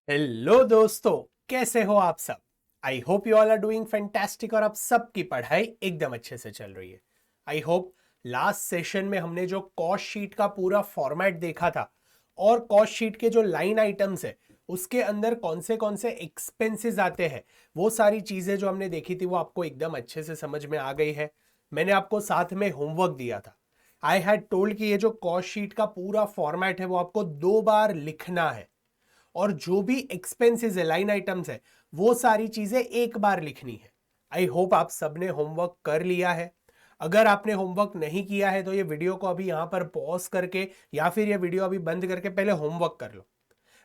Hello दोस्तों, कैसे हो आप सब। I hope you all are doing fantastic और आप सबकी पढ़ाई एकदम अच्छे से चल रही है। आई होप लास्ट सेशन में हमने जो कॉस्ट शीट का पूरा फॉर्मेट देखा था और कॉस्ट शीट के जो लाइन आइटम्स है उसके अंदर कौन से एक्सपेंसेस आते हैं, वो सारी चीजें जो हमने देखी थी वो आपको एकदम अच्छे से समझ में आ गई है। मैंने आपको साथ में होमवर्क दिया था। आई हैड टोल्ड कि ये जो कॉस्ट शीट का पूरा फॉर्मेट है वो आपको 2 बार लिखना है और जो भी एक्सपेंसेस है, लाइन आइटम्स है, वो सारी चीजें एक बार लिखनी है। आई होप आप सबने होमवर्क कर लिया है। अगर आपने होमवर्क नहीं किया है तो ये वीडियो को अभी यहां पर पॉज करके या फिर ये वीडियो अभी बंद करके पहले होमवर्क कर लो।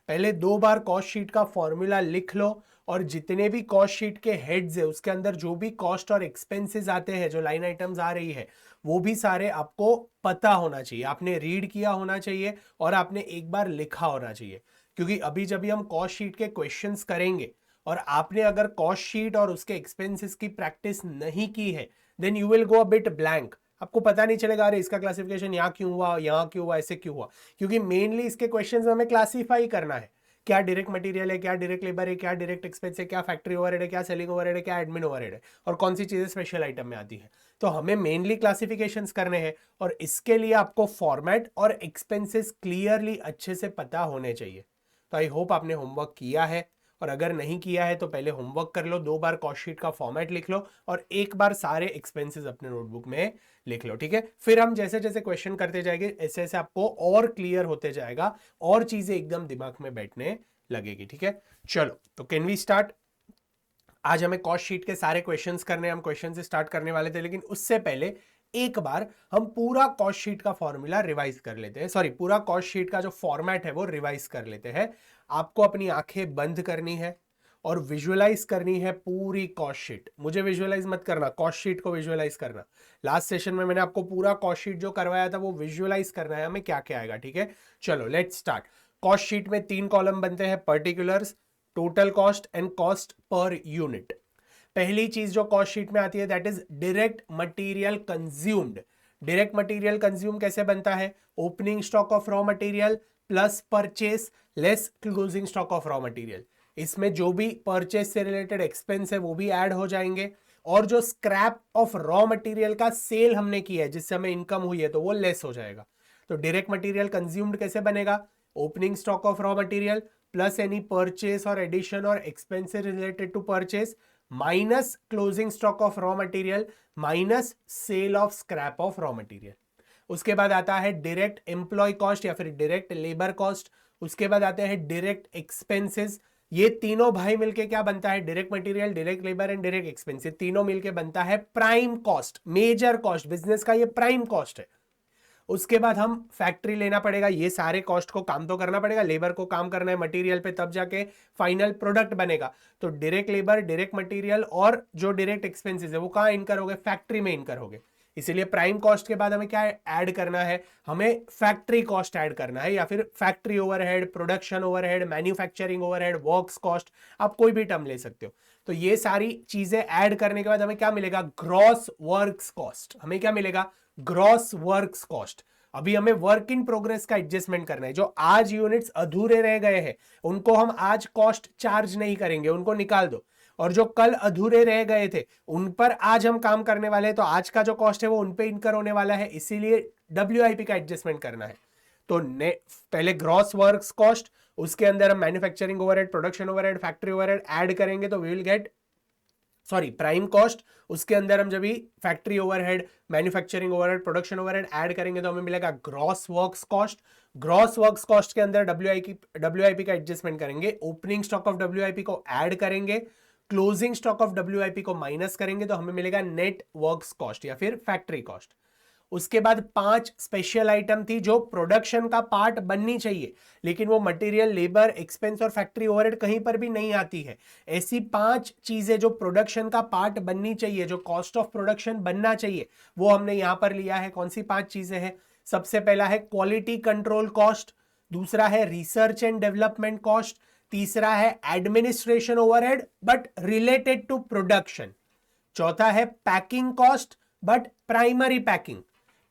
पहले 2 बार कॉस्ट शीट का फॉर्मूला लिख लो और जितने भी कॉस्ट शीट के हेड्स है उसके अंदर जो भी कॉस्ट और एक्सपेंसेस आते हैं, जो लाइन आइटम्स आ रही है, वो भी सारे आपको पता होना चाहिए, आपने रीड किया होना चाहिए और आपने एक बार लिखा होना चाहिए। क्योंकि अभी जब भी हम कॉस्ट शीट के क्वेश्चंस करेंगे और आपने अगर कॉस्ट शीट और उसके एक्सपेंसेस की प्रैक्टिस नहीं की है, then you will go a bit blank. आपको पता नहीं चलेगा अरे इसका क्लासिफिकेशन यहाँ क्यों हुआ, यहाँ क्यों हुआ, ऐसे क्यों हुआ। क्योंकि मेनली इसके क्वेश्चंस में हमें क्लासीफाई करना है, क्या डायरेक्ट मटेरियल है, क्या डायरेक्ट लेबर है, क्या डायरेक्ट एक्सपेंस है, क्या फैक्ट्री ओवरहेड है, क्या सेलिंग ओवरहेड है, क्या एडमिन ओवरहेड है और कौन सी चीजें स्पेशल आइटम में आती है। तो हमें मेनली क्लासिफिकेशंस करने हैं और इसके लिए आपको फॉर्मेट और एक्सपेंसेस क्लियरली अच्छे से पता होने चाहिए। तो आई होप आपने होमवर्क किया है और अगर नहीं किया है तो पहले होमवर्क कर लो, 2 बार कॉस्ट शीट का फॉर्मेट लिख लो और एक बार सारे एक्सपेंसेस अपने नोटबुक में लिख लो। ठीक है, फिर हम जैसे जैसे क्वेश्चन करते जाएंगे ऐसे ऐसे आपको और क्लियर होते जाएगा और चीजें एकदम दिमाग में बैठने लगेगी। ठीक है, चलो तो कैन वी स्टार्ट। आज हमें कॉस्ट शीट के सारे क्वेश्चंस करने, हम क्वेश्चन से स्टार्ट करने वाले थे, लेकिन उससे पहले एक बार हम पूरा कॉस्ट शीट का फॉर्मूला रिवाइज कर लेते हैं, सॉरी पूरा कॉस्ट शीट का जो फॉर्मेट है वो रिवाइज कर लेते हैं। आपको अपनी आंखें बंद करनी है और विजुअलाइज करनी है पूरी कॉस्ट शीट। मुझे विजुअलाइज मत करना, कॉस्ट शीट को विजुअलाइज करना। लास्ट सेशन में मैंने आपको पूरा कॉस्ट शीट जो करवाया था वो विजुअलाइज करना है हमें क्या क्या आएगा। ठीक है, चलो लेट्स स्टार्ट। कॉस्ट शीट में 3 कॉलम बनते हैं, particulars, total cost and cost per unit. पहली चीज जो कॉस्ट शीट में आती है that is direct material consumed. Direct material consume कैसे बनता है? Opening stock of raw material plus purchase less closing stock of raw material. इसमें जो भी परचेस से रिलेटेड एक्सपेंस है वो भी ऐड हो जाएंगे और जो स्क्रैप ऑफ रॉ मटेरियल का सेल हमने किया है जिससे हमें इनकम हुई है तो वो लेस हो जाएगा। तो डायरेक्ट मटेरियल कंज्यूम्ड कैसे बनेगा? Opening stock of raw material plus any purchase और एडिशन और expenses related to purchase minus closing stock of raw material minus sale of scrap of raw material. उसके बाद आता है डायरेक्ट एम्प्लॉय कॉस्ट या फिर डायरेक्ट लेबर कॉस्ट। उसके बाद आते हैं डायरेक्ट एक्सपेंसेस। ये तीनों भाई मिलके क्या बनता है? Direct material, direct labour and direct expense. तीनों मिलके बनता है prime cost, major cost. Business का ये प्राइम कॉस्ट है। उसके बाद हम फैक्ट्री लेना पड़ेगा, ये सारे कॉस्ट को काम तो करना पड़ेगा, लेबर को काम करना है मटेरियल पे, तब जाके फाइनल प्रोडक्ट बनेगा। तो डायरेक्ट लेबर, डायरेक्ट मटेरियल और जो डायरेक्ट एक्सपेंसेस है वो कहाँ इनकर हो गए? फैक्ट्री में इनकर हो गए। इसीलिए प्राइम कॉस्ट के बाद हमें क्या ऐड करना है? हमें फैक्ट्री कॉस्ट ऐड करना है या फिर factory overhead, production overhead, manufacturing overhead, works cost, आप कोई भी टर्म ले सकते हो। तो ये सारी चीजें ऐड करने के बाद हमें क्या मिलेगा? Gross works cost. हमें क्या मिलेगा? Gross works cost. अभी हमें वर्क इन प्रोग्रेस का एडजस्टमेंट करना है। जो आज यूनिट्स अधूरे रह गए हैं उनको हम आज कॉस्ट चार्ज नहीं करेंगे, उनको निकाल दो। और जो कल अधूरे रह गए थे उन पर आज हम काम करने वाले हैं, तो आज का जो कॉस्ट है वो उन पे इनकर होने वाला है, इसीलिए WIP का एडजस्टमेंट करना है। तो पहले ग्रॉस वर्क्स कॉस्ट, उसके अंदर हम manufacturing overhead, production overhead, factory overhead add करेंगे तो we will get, sorry prime cost. उसके अंदर हम जब भी factory overhead, manufacturing overhead, production overhead add करेंगे तो हमें मिलेगा gross works cost. Gross works cost के अंदर WIP का एडजस्टमेंट करेंगे, ओपनिंग स्टॉक ऑफ WIP को ऐड करेंगे, क्लोजिंग स्टॉक ऑफ WIP को माइनस करेंगे तो हमें मिलेगा नेट वर्क्स कॉस्ट या फिर फैक्ट्री कॉस्ट। उसके बाद 5 स्पेशल आइटम थी जो प्रोडक्शन का पार्ट बननी चाहिए, लेकिन वो मटेरियल, लेबर, एक्सपेंस और फैक्ट्री ओवरहेड कहीं पर भी नहीं आती है। ऐसी 5 चीजें जो प्रोडक्शन का पार्ट बननी चाहिए, जो कॉस्ट ऑफ प्रोडक्शन बनना चाहिए, वो हमने यहां पर लिया है। कौन सी 5 चीजें हैं? सबसे पहला है क्वालिटी कंट्रोल कॉस्ट, दूसरा है रिसर्च एंड डेवलपमेंट कॉस्ट, तीसरा है administration overhead but related to production, चौथा है packing cost but primary packing,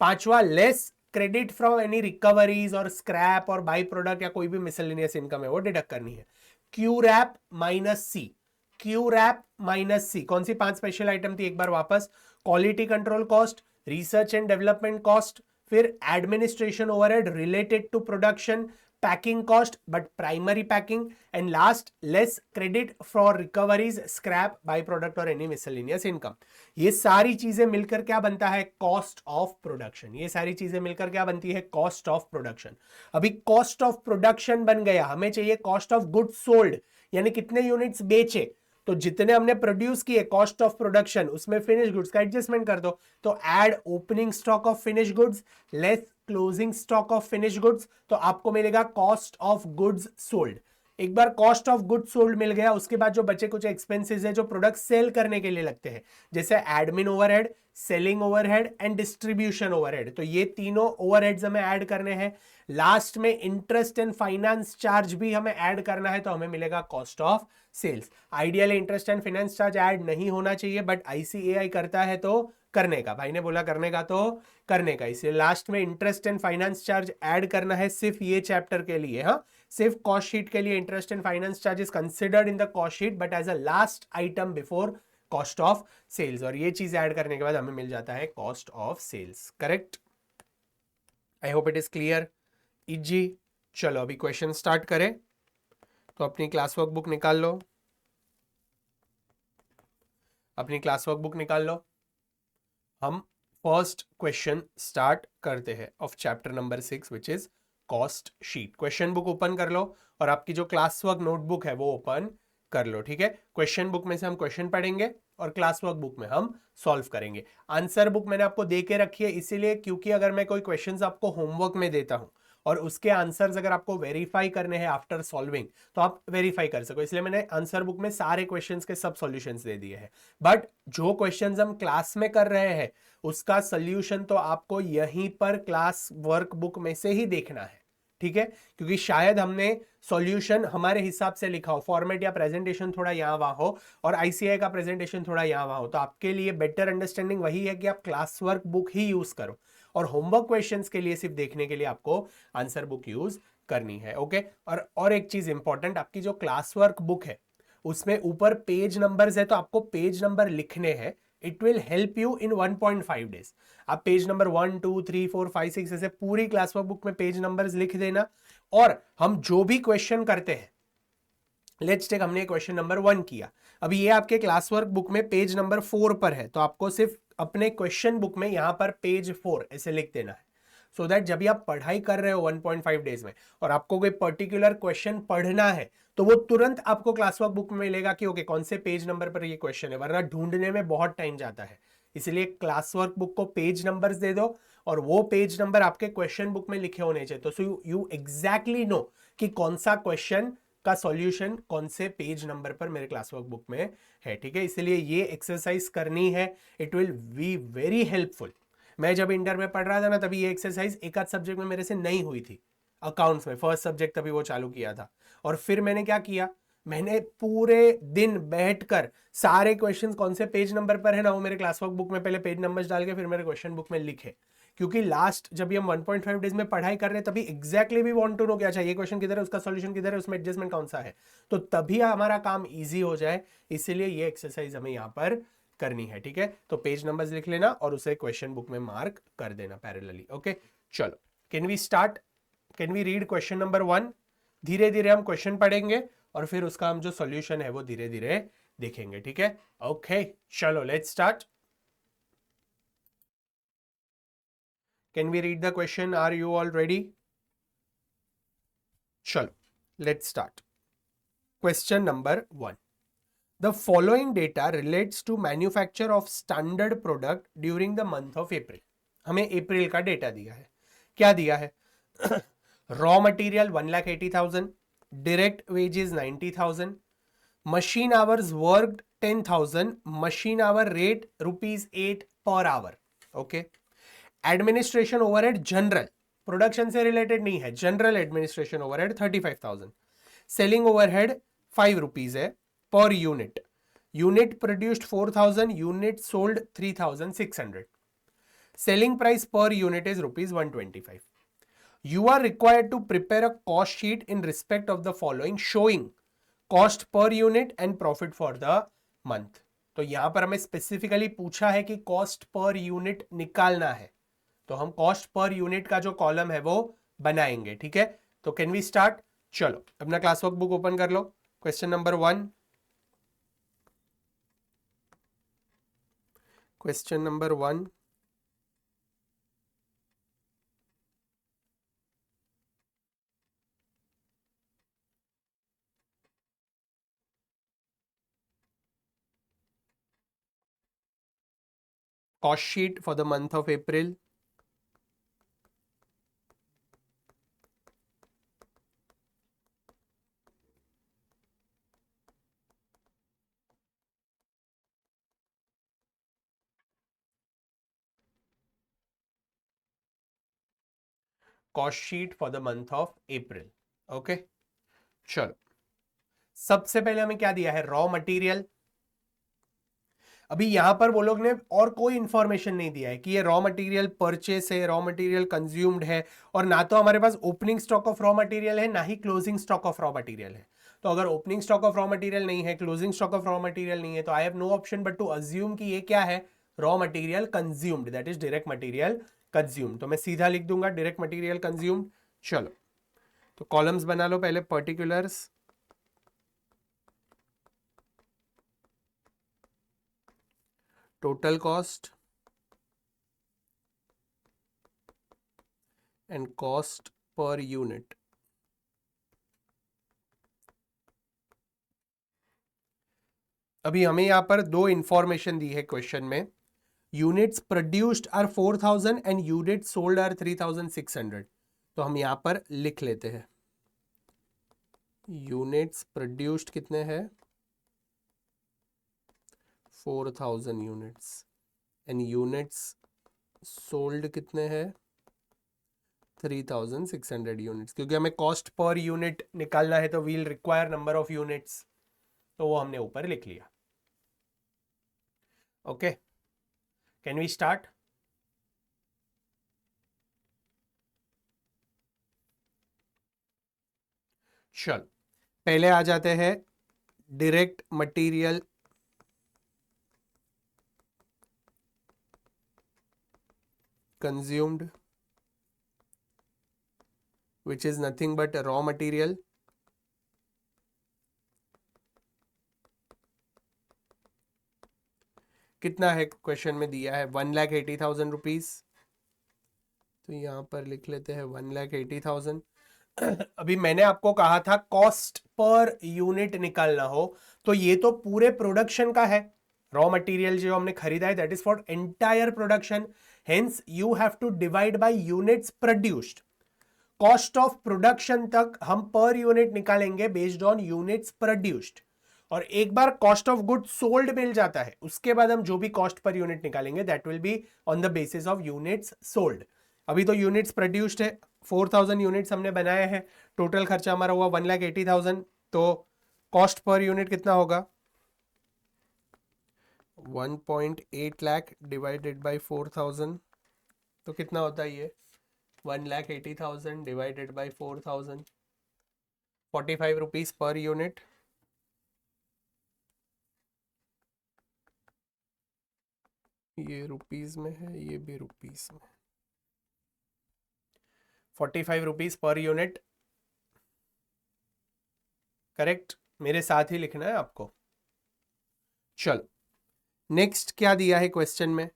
पांचवा less credit from any recoveries और स्क्रैप और बाई प्रोडक्ट या कोई भी मिसलेनियस इनकम है वो डिडक्ट करनी है। Q wrap minus C, Q wrap minus C कौन सी 5 स्पेशल आइटम थी, एक बार वापस, quality control cost, research and development cost, फिर administration overhead related to production, packing cost but primary packing, and last less credit for recoveries, scrap, by product और any miscellaneous income. ये सारी चीजें मिलकर क्या बनता है, कॉस्ट ऑफ प्रोडक्शन। ये सारी चीजें मिलकर क्या बनती है, कॉस्ट ऑफ प्रोडक्शन। अभी कॉस्ट ऑफ प्रोडक्शन बन गया, हमें चाहिए कॉस्ट ऑफ गुड्स सोल्ड, यानी कितने यूनिट्स बेचे, तो जितने हमने प्रोड्यूस किए कॉस्ट ऑफ प्रोडक्शन, उसमें फिनिश गुड्स का एडजस्टमेंट कर दो, तो add opening stock of finish goods less closing stock of finish goods, तो आपको मिलेगा कॉस्ट ऑफ गुड्स सोल्ड। एक बार कॉस्ट ऑफ गुड्स सोल्ड मिल गया, उसके बाद जो बचे कुछ एक्सपेंसेस है जो प्रोडक्ट सेल करने के लिए लगते हैं, जैसे admin overhead, selling overhead and distribution overhead, तो ये तीनों ओवरहेड्स हमें ऐड करने हैं। लास्ट में इंटरेस्ट एंड फाइनेंस चार्ज भी हमें ऐड करना है, तो हमें मिलेगा cost of sales. Ideally interest and finance charge add नहीं होना चाहिए, बट आईसीएआई करता है तो करने का, भाई ने बोला करने का तो करने का, इसलिए लास्ट में interest and finance charge add करना है सिर्फ ये चैप्टर के लिए। हाँ, सिर्फ कॉस्ट शीट के लिए interest and finance charge is considered in the cost sheet but as a last item before cost of sales, और ये चीज ऐड करने के बाद हमें मिल जाता है cost of sales. Correct, I hope it is clear, easy. चलो अभी क्वेश्चन स्टार्ट करें, तो अपनी क्लास वर्क बुक निकाल लो, अपनी क्लास वर्क बुक निकाल लो। हम फर्स्ट क्वेश्चन स्टार्ट करते हैं of chapter number 6 which is cost sheet. Question book open कर लो और आपकी जो क्लास वर्क नोटबुक है वो ओपन कर लो, ठीक है। क्वेश्चन बुक में से हम क्वेश्चन पढ़ेंगे और क्लास वर्क बुक में हम सॉल्व करेंगे। आंसर बुक मैंने आपको दे के रखी है इसीलिए क्योंकि अगर मैं कोई क्वेश्चंस आपको होमवर्क में देता हूं और उसके आंसर्स अगर आपको वेरीफाई करने हैं आफ्टर सॉल्विंग तो आप वेरीफाई कर सको, इसलिए मैंने आंसर बुक में सारे क्वेश्चंस के सब सॉल्यूशंस दे दिए हैं। बट जो क्वेश्चंस हम क्लास में कर रहे हैं उसका सॉल्यूशन तो आपको यहीं पर क्लास वर्क बुक में से ही देखना है, ठीक है, क्योंकि शायद हमने सॉल्यूशन हमारे हिसाब से लिखा हो, फॉर्मेट या प्रेजेंटेशन थोड़ा यहां वहां हो और आईसीआई का प्रेजेंटेशन थोड़ा यहां वहां हो, तो आपके लिए बेटर अंडरस्टैंडिंग वही है कि आप क्लास वर्क बुक ही यूज करो और होमवर्क क्वेश्चंस के लिए सिर्फ देखने के लिए आपको आंसर बुक यूज करनी है। ओके, और एक चीज इंपॉर्टेंट, आपकी जो क्लास वर्क बुक है उसमें ऊपर पेज नंबर्स है तो आपको पेज नंबर लिखने हैं। It will help you in 1.5 days. आप पेज नंबर 1 2 3 4 5 6 ऐसे पूरी क्लास वर्क बुक में पेज नंबर्स लिख देना, और हम जो भी क्वेश्चन करते हैं, लेट्स टेक हमने क्वेश्चन नंबर 1 किया, अभी ये आपके क्लास वर्क बुक में पेज नंबर 4 पर है, तो आपको सिर्फ अपने क्वेश्चन बुक में यहां पर पेज 4 ऐसे लिख देना है, सो दैट जब भी आप पढ़ाई कर रहे हो 1.5 डेज में और आपको कोई पर्टिकुलर क्वेश्चन पढ़ना है तो वो तुरंत आपको क्लास वर्क बुक में मिलेगा कि ओके कौन से पेज नंबर पर ये क्वेश्चन है, वरना ढूंढने में बहुत टाइम जाता है। इसलिए क्लास वर्क बुक को पेज नंबर्स दे दो और वो पेज नंबर आपके क्वेश्चन बुक में लिखे होने चाहिए, तो सो यू एग्जैक्टली नो कि कौन सा क्वेश्चन का सॉल्यूशन कौन से पेज नंबर पर मेरे क्लास वर्क बुक में है, ठीक है। इसलिए ये एक्सरसाइज करनी है, it will be very helpful. मैं जब इंटर में पढ़ रहा था ना तभी ये एक्सरसाइज एक आध सब्जेक्ट में मेरे से नहीं हुई थी, अकाउंट्स में फर्स्ट सब्जेक्ट तभी वो चालू किया था, और फिर मैंने क्या किया, मैंने पूरे दिन बैठकर सारे क्वेश्चंस कौन से पेज नंबर पर है ना वो मेरे क्लास वर्क बुक में पहले पेज नंबर्स डाल के फिर मेरे क्वेश्चन बुक में लिखे, क्योंकि लास्ट जब भी हम 1.5 डेज में पढ़ाई कर रहे हैं तभी एग्जैक्टली भी वांट टू नो क्या चाहिए, ये क्वेश्चन किधर है, उसका सॉल्यूशन किधर है, उसमें एडजस्टमेंट कौन सा है, तो तभी हमारा काम इजी हो जाए। इसीलिए ये एक्सरसाइज हमें यहाँ पर करनी है, ठीक है। तो पेज नंबर्स लिख लेना और उसे क्वेश्चन बुक में मार्क कर देना पैरेलली। ओके, चलो can we start, can we read question number 1। धीरे धीरे हम क्वेश्चन पढ़ेंगे और फिर उसका हम जो सॉल्यूशन है वो धीरे धीरे देखेंगे, ठीक है। ओके चलो let's start. Can we read the question, are you all ready? चलो let's start. Question number 1, the following data relates to manufacture of standard product during the month of April। हमें अप्रैल का डेटा दिया है, क्या दिया है raw material 1,80,000, direct wages 90,000, machine hours worked 10,000, machine hour rate ₹8 per hour. Okay, administration overhead general, production से related नहीं है, general administration overhead 35,000, selling overhead ₹5 है per unit, unit produced 4,000, unit sold 3,600, selling price per unit is rupees 125. You are required to prepare a cost sheet in respect of the following showing cost per unit and profit for the month. तो यहां पर हमें specifically पूछा है कि cost per unit निकालना है, तो हम कॉस्ट पर यूनिट का जो कॉलम है वो बनाएंगे. ठीक है, तो कैन वी स्टार्ट? चलो अपना क्लास वर्क बुक ओपन कर लो. Question number 1. Question number 1. Cost sheet for the month of April. Cost sheet for the month of April. Okay, चलो सबसे पहले हमें क्या दिया है? Raw material. अभी यहां पर वो लोग ने और कोई इंफॉर्मेशन नहीं दिया है कि ये रॉ मटेरियल परचेस है, रॉ मटेरियल कंज्यूम्ड है, और ना तो हमारे पास opening stock of raw material है, ना ही closing stock of raw material है. तो अगर opening stock of raw material नहीं है, closing stock of raw material नहीं है, तो I have no option but to assume कि ये क्या है? Raw material consumed, that is direct material consumed. तो मैं सीधा लिख दूंगा डायरेक्ट मटेरियल कंज्यूम्ड. चलो तो कॉलम्स बना लो पहले. Particulars, total cost and cost per unit. अभी हमें यहां पर दो इंफॉर्मेशन दी है क्वेश्चन में. Units produced are 4000 and unit sold are 3600. तो हम यहां पर लिख लेते हैं यूनिट्स प्रोड्यूस्ड कितने हैं? 4000 यूनिट्स एंड यूनिट्स सोल्ड कितने हैं? 3600 यूनिट्स. क्योंकि हमें कॉस्ट पर यूनिट निकालना है तो we'll require number of units, तो वो हमने ऊपर लिख लिया. Okay, can we start? चल पहले आ जाते हैं direct material consumed, which is nothing but a raw material. कितना है क्वेश्चन में दिया है? 1,80,000 रुपीज. तो यहां पर लिख लेते हैं 1,80,000. अभी मैंने आपको कहा था कॉस्ट पर यूनिट निकालना हो, तो ये तो पूरे प्रोडक्शन का है. रॉ मटेरियल जो हमने खरीदा है that is for entire production. Hence you have to divide by units produced. Cost of production तक हम पर यूनिट निकालेंगे बेस्ड ऑन यूनिट्स प्रोड्यूस्ड, और एक बार कॉस्ट ऑफ गुड सोल्ड मिल जाता है उसके बाद हम जो भी कॉस्ट पर यूनिट निकालेंगे that will be on the basis of units sold. अभी तो यूनिट्स प्रोड्यूस्ड है, 4000 यूनिट्स हमने बनाए हैं, टोटल खर्चा हमारा हुआ 1,80,000. तो कॉस्ट पर यूनिट कितना होगा? 1.8 लाख डिवाइडेड बाई 4000. तो कितना होता है ये? 1,80,000 divided by 4000, 45 rupees per unit. ये रुपीज में है, ये भी रुपीज में. 45 रुपीज पर यूनिट. करेक्ट, मेरे साथ ही लिखना है आपको. चलो नेक्स्ट क्या दिया है क्वेश्चन में?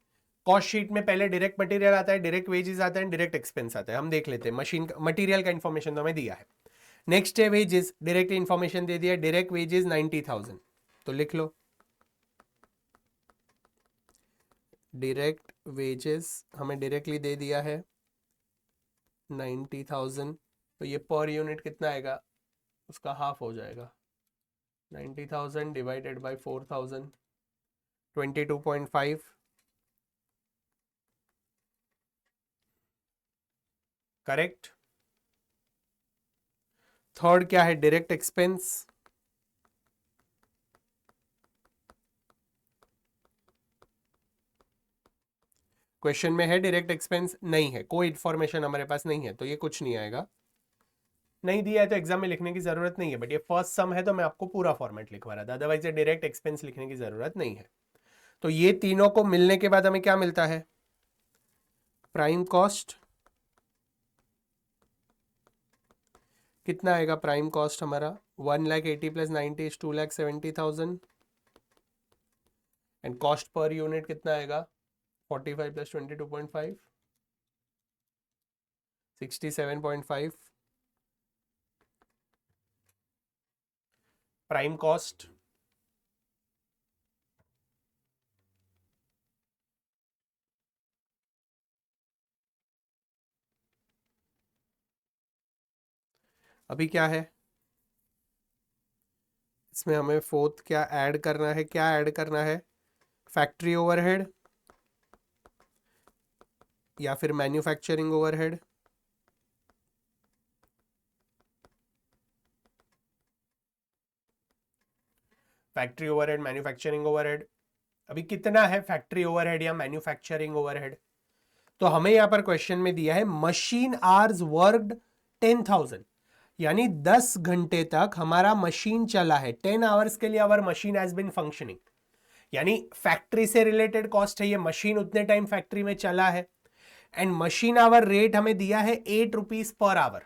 कॉस्ट शीट में पहले डायरेक्ट मटेरियल आता है, डायरेक्ट वेजेस आता है, डायरेक्ट एक्सपेंस आता है. हम देख लेते हैं. मशीन मटेरियल का इंफॉर्मेशन तो हमें दिया है. नेक्स्ट है वेजेस, डायरेक्ट इंफॉर्मेशन दे दिया. Direct wages 90,000. तो लिख लो डायरेक्ट वेजेस हमें डायरेक्टली दे दिया है 90,000. तो ये पर यूनिट कितना आएगा? उसका हाफ हो जाएगा. 90,000 डिवाइडेड बाई 4,000, 22.5. करेक्ट. थर्ड क्या है? Direct expense. क्वेश्चन में है डायरेक्ट एक्सपेंस, नहीं है, कोई इन्फॉर्मेशन हमारे पास नहीं है, तो ये कुछ नहीं आएगा। नहीं दिया है तो एग्जाम में लिखने की जरूरत नहीं है, बट ये फर्स्ट सम है तो मैं आपको पूरा फॉर्मेट लिखवा रहा था, अदरवाइज ये डायरेक्ट एक्सपेंस लिखने की जरूरत नहीं है। तो ये तीनों को मिलने के बाद हमें क्या मिलता है, प्राइम कॉस्ट कितना आएगा, प्राइम कॉस्ट हमारा 1,80,000 plus 90 is 2,70,000 and cost per unit कितना आएगा 45 प्लस 22.5 67.5 प्राइम कॉस्ट अभी क्या है इसमें, हमें फोर्थ क्या ऐड करना है, क्या ऐड करना है, फैक्ट्री ओवरहेड या फिर manufacturing overhead, factory overhead manufacturing overhead. अभी कितना है फैक्ट्री ओवरहेड या मैन्युफैक्चरिंग ओवरहेड, तो हमें यहां पर क्वेश्चन में दिया है मशीन आवर्स वर्कड 10,000, यानी 10 घंटे तक हमारा मशीन चला है, 10 आवर्स के लिए hour machine has been functioning, यानी फैक्ट्री से रिलेटेड कॉस्ट है ये, मशीन उतने टाइम फैक्ट्री में चला है, एंड मशीन आवर रेट हमें दिया है 8 रुपीज पर आवर।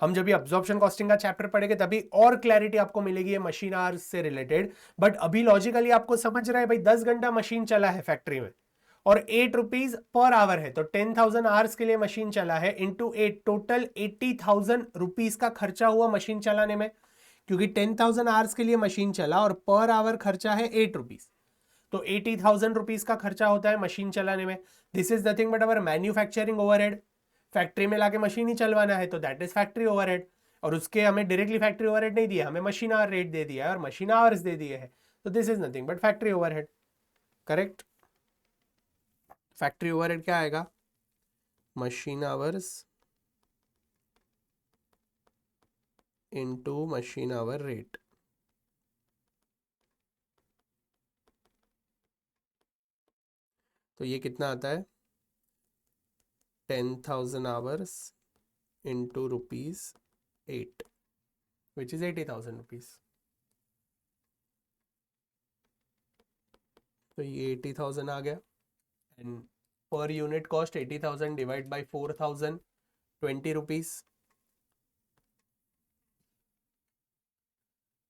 हम जब भी अब्जॉर्प्शन कॉस्टिंग का चैप्टर पढ़ेंगे तभी और क्लैरिटी आपको मिलेगी ये मशीन आवर्स से रिलेटेड, बट अभी लॉजिकली आपको समझ रहा है भाई 10 घंटा मशीन चला है फैक्ट्री में और 8 रुपीज पर आवर है, तो 10,000 आवर्स के लिए मशीन चला है इंटू 8, टोटल 80,000 रुपीज का खर्चा हुआ मशीन चलाने में, क्योंकि 10,000 आवर्स के लिए मशीन चला और पर आवर खर्चा है 8 रुपीज, तो 80,000 रुपीज का खर्चा होता है मशीन चलाने में। This is nothing but our manufacturing overhead, factory में लाके मशीन ही चलवाना है तो दैट इज फैक्ट्री ओवरहेड, और उसके हमें डायरेक्टली फैक्ट्री ओवरहेड नहीं दिया, हमें मशीन आवर रेट दे दिया है और मशीन आवर्स दे दिए हैं, तो this is nothing but factory overhead. Correct, factory overhead क्या आएगा, machine hours into machine hour rate, तो ये कितना आता है 10,000 hours into ₹8 which is 80,000 rupees, तो ये 80,000 आ गया, and per unit cost 80,000 divide by 4,000 20 rupees,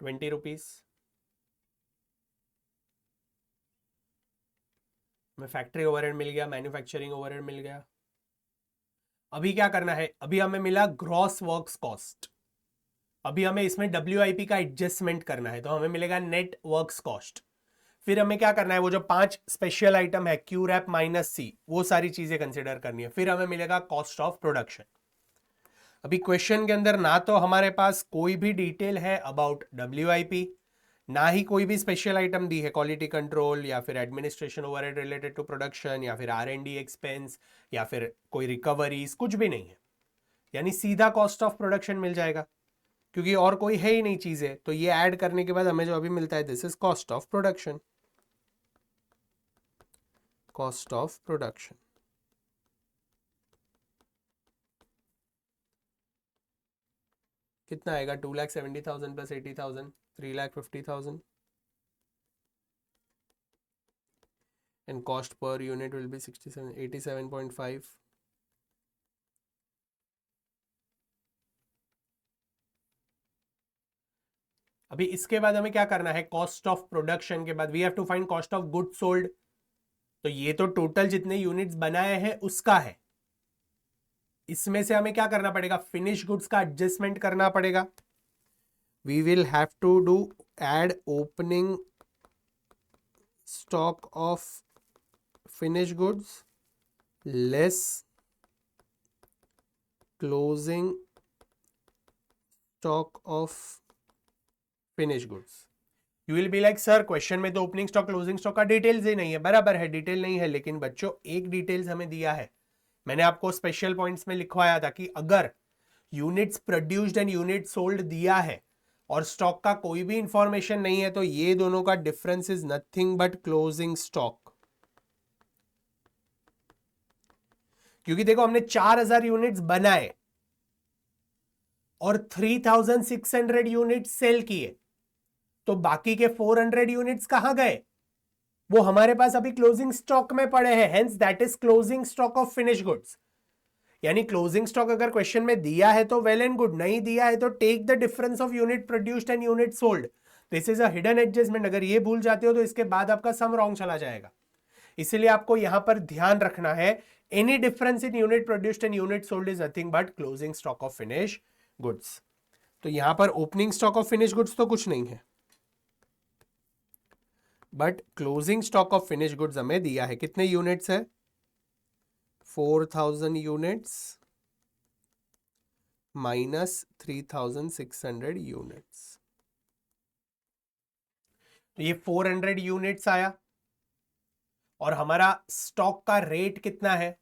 20 rupees में फैक्ट्री ओवरहेड मिल गया, मैन्युफैक्चरिंग ओवरहेड मिल गया। अभी क्या करना है, अभी हमें मिला ग्रॉस वर्क्स कॉस्ट, अभी हमें इसमें WIP का एडजस्टमेंट करना है, तो हमें मिलेगा नेट वर्क्स कॉस्ट। फिर हमें क्या करना है, वो जो 5 स्पेशल आइटम है QRAP -C, वो सारी चीजें कंसिडर करनी है, फिर हमें मिलेगा कॉस्ट ऑफ प्रोडक्शन। अभी क्वेश्चन के अंदर ना तो हमारे पास कोई भी डिटेल है अबाउट WIP, ना ही कोई भी स्पेशल आइटम दी है, क्वालिटी कंट्रोल या फिर administration overhead related to production या फिर R&D एक्सपेंस या फिर कोई रिकवरीज, कुछ भी नहीं है, यानी सीधा कॉस्ट ऑफ प्रोडक्शन मिल जाएगा, क्योंकि और कोई है ही नहीं चीजें, तो ये ऐड करने के बाद हमें जो अभी मिलता है this is cost of production, cost of production. कितना आएगा 2,70,000 plus 80,000 3,50,000 and cost per unit will be 87.5। अभी इसके बाद हमें क्या करना है, कॉस्ट ऑफ प्रोडक्शन के बाद we have to find cost of good sold, तो ये तो टोटल जितने यूनिट्स बनाए हैं उसका है, इसमें से हमें क्या करना पड़ेगा, फिनिश गुड्स का एडजस्टमेंट करना पड़ेगा, we will have to do add opening stock of finish goods less closing stock of finish goods. You will be like sir question में तो ओपनिंग स्टॉक क्लोजिंग स्टॉक का डिटेल्स ही नहीं है, बराबर है डिटेल नहीं है, लेकिन बच्चों एक डिटेल्स हमें दिया है, मैंने आपको स्पेशल पॉइंट्स में लिखवाया था कि अगर units produced and unit sold दिया है और स्टॉक का कोई भी इंफॉर्मेशन नहीं है, तो ये दोनों का difference is nothing but closing stock. क्योंकि देखो हमने 4000 यूनिट्स बनाए और 3600 यूनिट सेल किए, तो बाकी के 400 यूनिट्स कहां गए? वो हमारे पास अभी क्लोजिंग स्टॉक में पड़े हैं, hence that is closing stock of finish goods. यानी क्लोजिंग स्टॉक अगर क्वेश्चन में दिया है तो वेल एंड गुड, नहीं दिया है तो take the difference of unit produced and unit sold. This is a hidden adjustment. अगर ये भूल जाते हो तो इसके बाद आपका सम रॉन्ग चला जाएगा। इसलिए आपको यहां पर ध्यान रखना है, any difference in unit produced and unit sold is nothing but closing stock of finish goods. तो यहां पर opening stock of finish goods तो कुछ नहीं है, but closing stock of finish goods हमें दिया है। कितने यूनिट्स है? 4000 यूनिट्स माइनस 3600 यूनिट्स। तो ये 400 यूनिट्स आया और हमारा स्टॉक का रेट कितना है?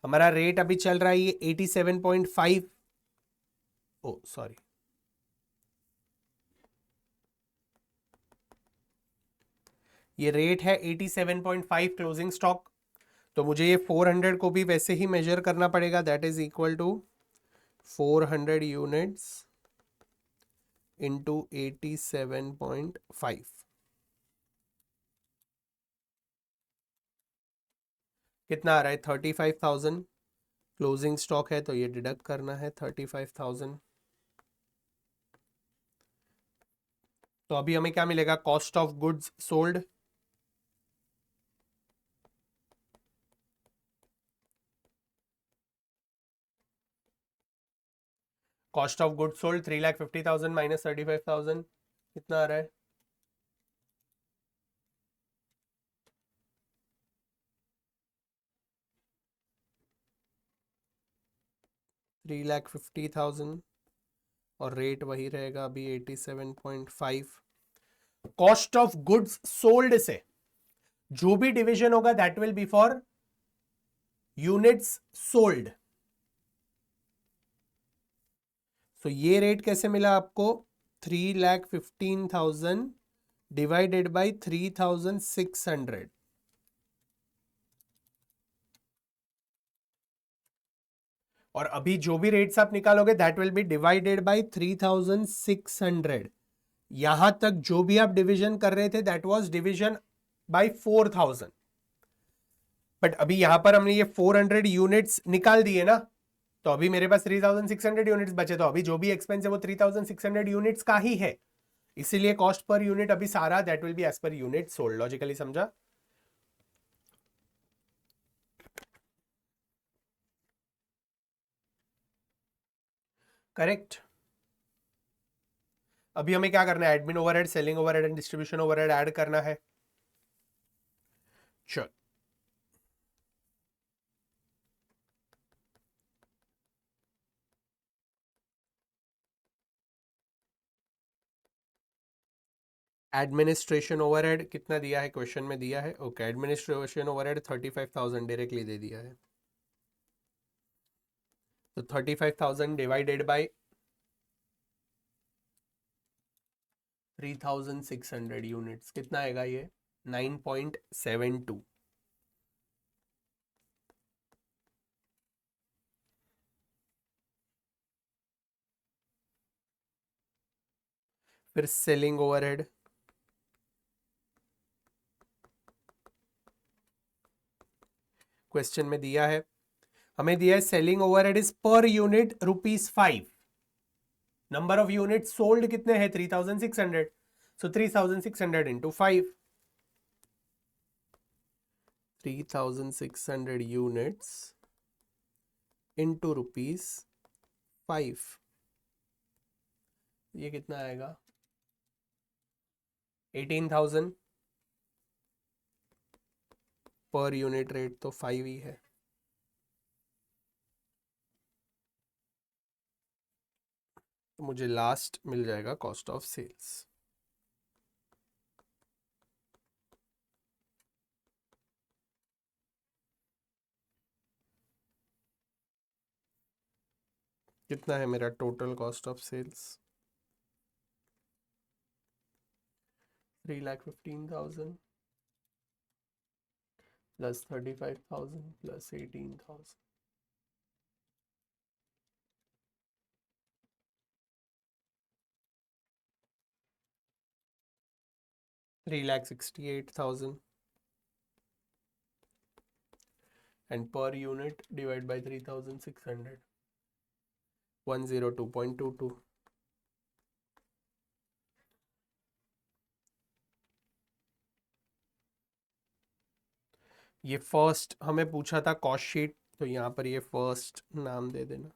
हमारा रेट अभी चल रहा है ये 87.5। ओ सॉरी, ये रेट है 87.5 क्लोजिंग स्टॉक। तो मुझे ये 400 को भी वैसे ही मेजर करना पड़ेगा, that is equal to 400 units into 87.5। कितना आ रहा है? 35,000 क्लोजिंग स्टॉक है, तो ये डिडक्ट करना है 35,000। तो अभी हमें क्या मिलेगा? Cost of goods sold, cost of goods sold 3,50,000 minus 35,000 कितना आ रहा है? 3,50,000 और रेट वही रहेगा अभी 87.5। कॉस्ट ऑफ गुड्स सोल्ड से जो भी डिवीजन होगा that will B for units sold. तो ये रेट कैसे मिला आपको? 3,15,000 डिवाइडेड बाई 3,600। और अभी जो भी रेट्स आप निकालोगे that will B divided by 3,600। यहां तक जो भी आप डिवीजन कर रहे थे that was division bye 4,000। But अभी यहां पर हमने ये 400 यूनिट्स निकाल दिए ना, तो अभी मेरे पास 3,600 यूनिट्स बचे। तो अभी जो भी एक्सपेंस है वो 3,600 यूनिट्स का ही है, इसीलिए कॉस्ट पर यूनिट अभी सारा that will be as per unit sold. Logically समझा? करेक्ट। अभी हमें क्या करना है? Admin overhead, selling overhead and distribution overhead add करना है। चल, एडमिनिस्ट्रेशन ओवरहेड कितना दिया है? क्वेश्चन में दिया है। ओके, एडमिनिस्ट्रेशन ओवरहेड 35,000 डायरेक्टली दे दिया है। तो 35,000 डिवाइडेड बाय 3,600 यूनिट्स कितना आएगा? ये 9.72। फिर सेलिंग ओवरहेड, क्वेश्चन में दिया है, हमें दिया है selling overhead is per unit ₹5। Number of unit sold कितने हैं? 3,600। सो 3,600 इंटू 5, 3,600 यूनिट्स इंटू ₹5। ये कितना आएगा? 18,000। पर यूनिट रेट तो 5 ही है। तो मुझे लास्ट मिल जाएगा कॉस्ट ऑफ सेल्स। कितना है मेरा total cost of sales? 3,15,000 plus 35,000 plus 18,000, 3,68,000 and per unit divide by 3,600, 102.22. ये फर्स्ट हमें पूछा था कॉस्ट शीट, तो यहाँ पर ये फर्स्ट नाम दे देना,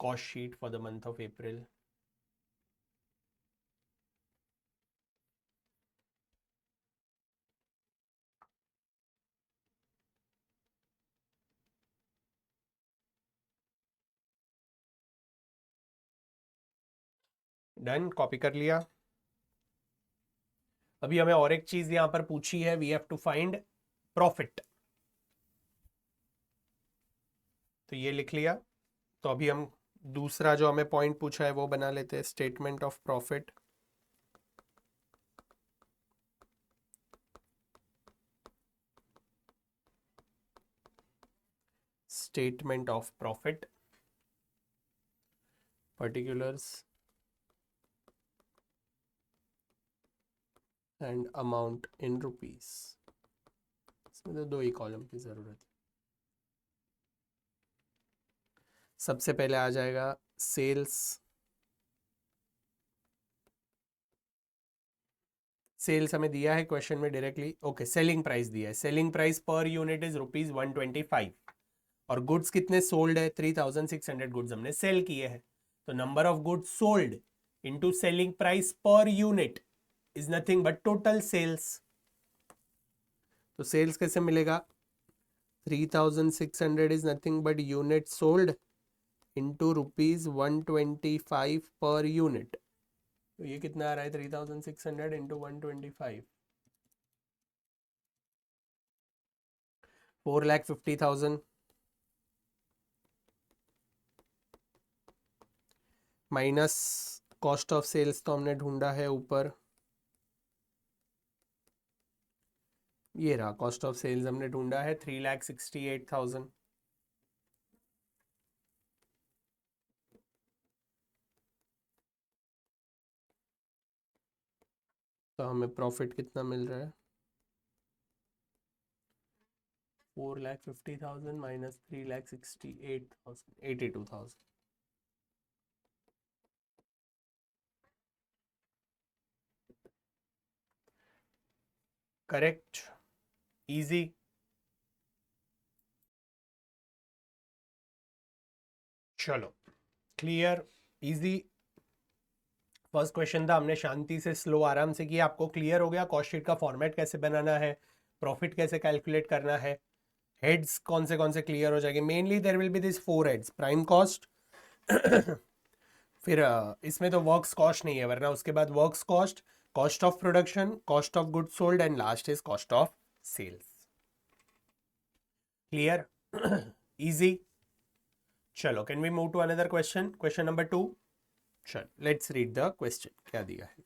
cost sheet for the month of April. Done, copy कर लिया. अभी हमें और एक चीज यहां पर पूछी है, we have to find profit. तो ये लिख लिया. तो अभी हम दूसरा जो हमें पॉइंट पूछा है वो बना लेते हैं, statement of profit. Statement of profit, particulars and amount in rupees. इसमें तो दो ही कॉलम की जरूरत है. सबसे पहले आ जाएगा सेल्स. सेल्स हमें दिया है क्वेश्चन में डायरेक्टली. ओके, सेलिंग प्राइस दिया है. Selling price per unit is ₹125 और गुड्स कितने सोल्ड है, 3,600 गुड्स हमने सेल किए हैं. तो number of goods sold into selling price per unit is nothing but total sales. तो सेल्स कैसे मिलेगा, 3,600 is nothing but unit sold into ₹125 per unit. तो ये कितना आ रहा है, 3,600 into 125, 4,50,000 minus cost of sales तो हमने ढूंढा है ऊपर. ये रहा कॉस्ट ऑफ सेल्स हमने ढूंढा है 3,68,000. तो हमें प्रॉफिट कितना मिल रहा है, 4,50,000 माइनस 3,68,000, 82,000. Correct, easy. चलो, क्लियर, इजी. फर्स्ट क्वेश्चन था, हमने शांति से स्लो आराम से किया. आपको क्लियर हो गया कॉस्ट शीट का फॉर्मेट कैसे बनाना है, प्रॉफिट कैसे कैलकुलेट करना है, हेड्स कौन से क्लियर हो जाएंगे. Mainly there will be this 4 heads, prime cost, फिर इसमें तो वर्क्स कॉस्ट नहीं है, वरना उसके बाद works cost, cost of production, cost of goods sold and last is cost of sales. Clear, easy. चलो, can we move to another question, question number 2. चलो, लेट्स रीड द क्वेश्चन. क्या दिया है,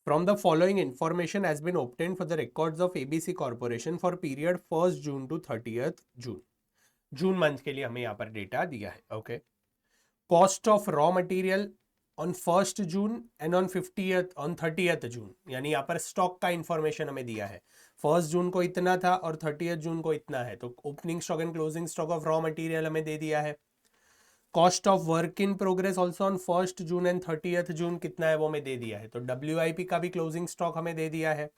From the following information has been obtained for the records of ABC Corporation for period 1st June to 30th June. June month के लिए हमें यहाँ पर data दिया है. Okay, cost of raw material on 1st June and on 30th जून, यानी यहाँ पर स्टॉक का इंफॉर्मेशन हमें दिया है. 1st जून को इतना था और 30th जून को इतना है, तो opening stock and closing stock of raw material हमें दे दिया है. Cost of work in progress also on 1st June and 30th जून कितना है वो हमें दे दिया है. तो WIP का भी क्लोजिंग स्टॉक हमें दे दिया है.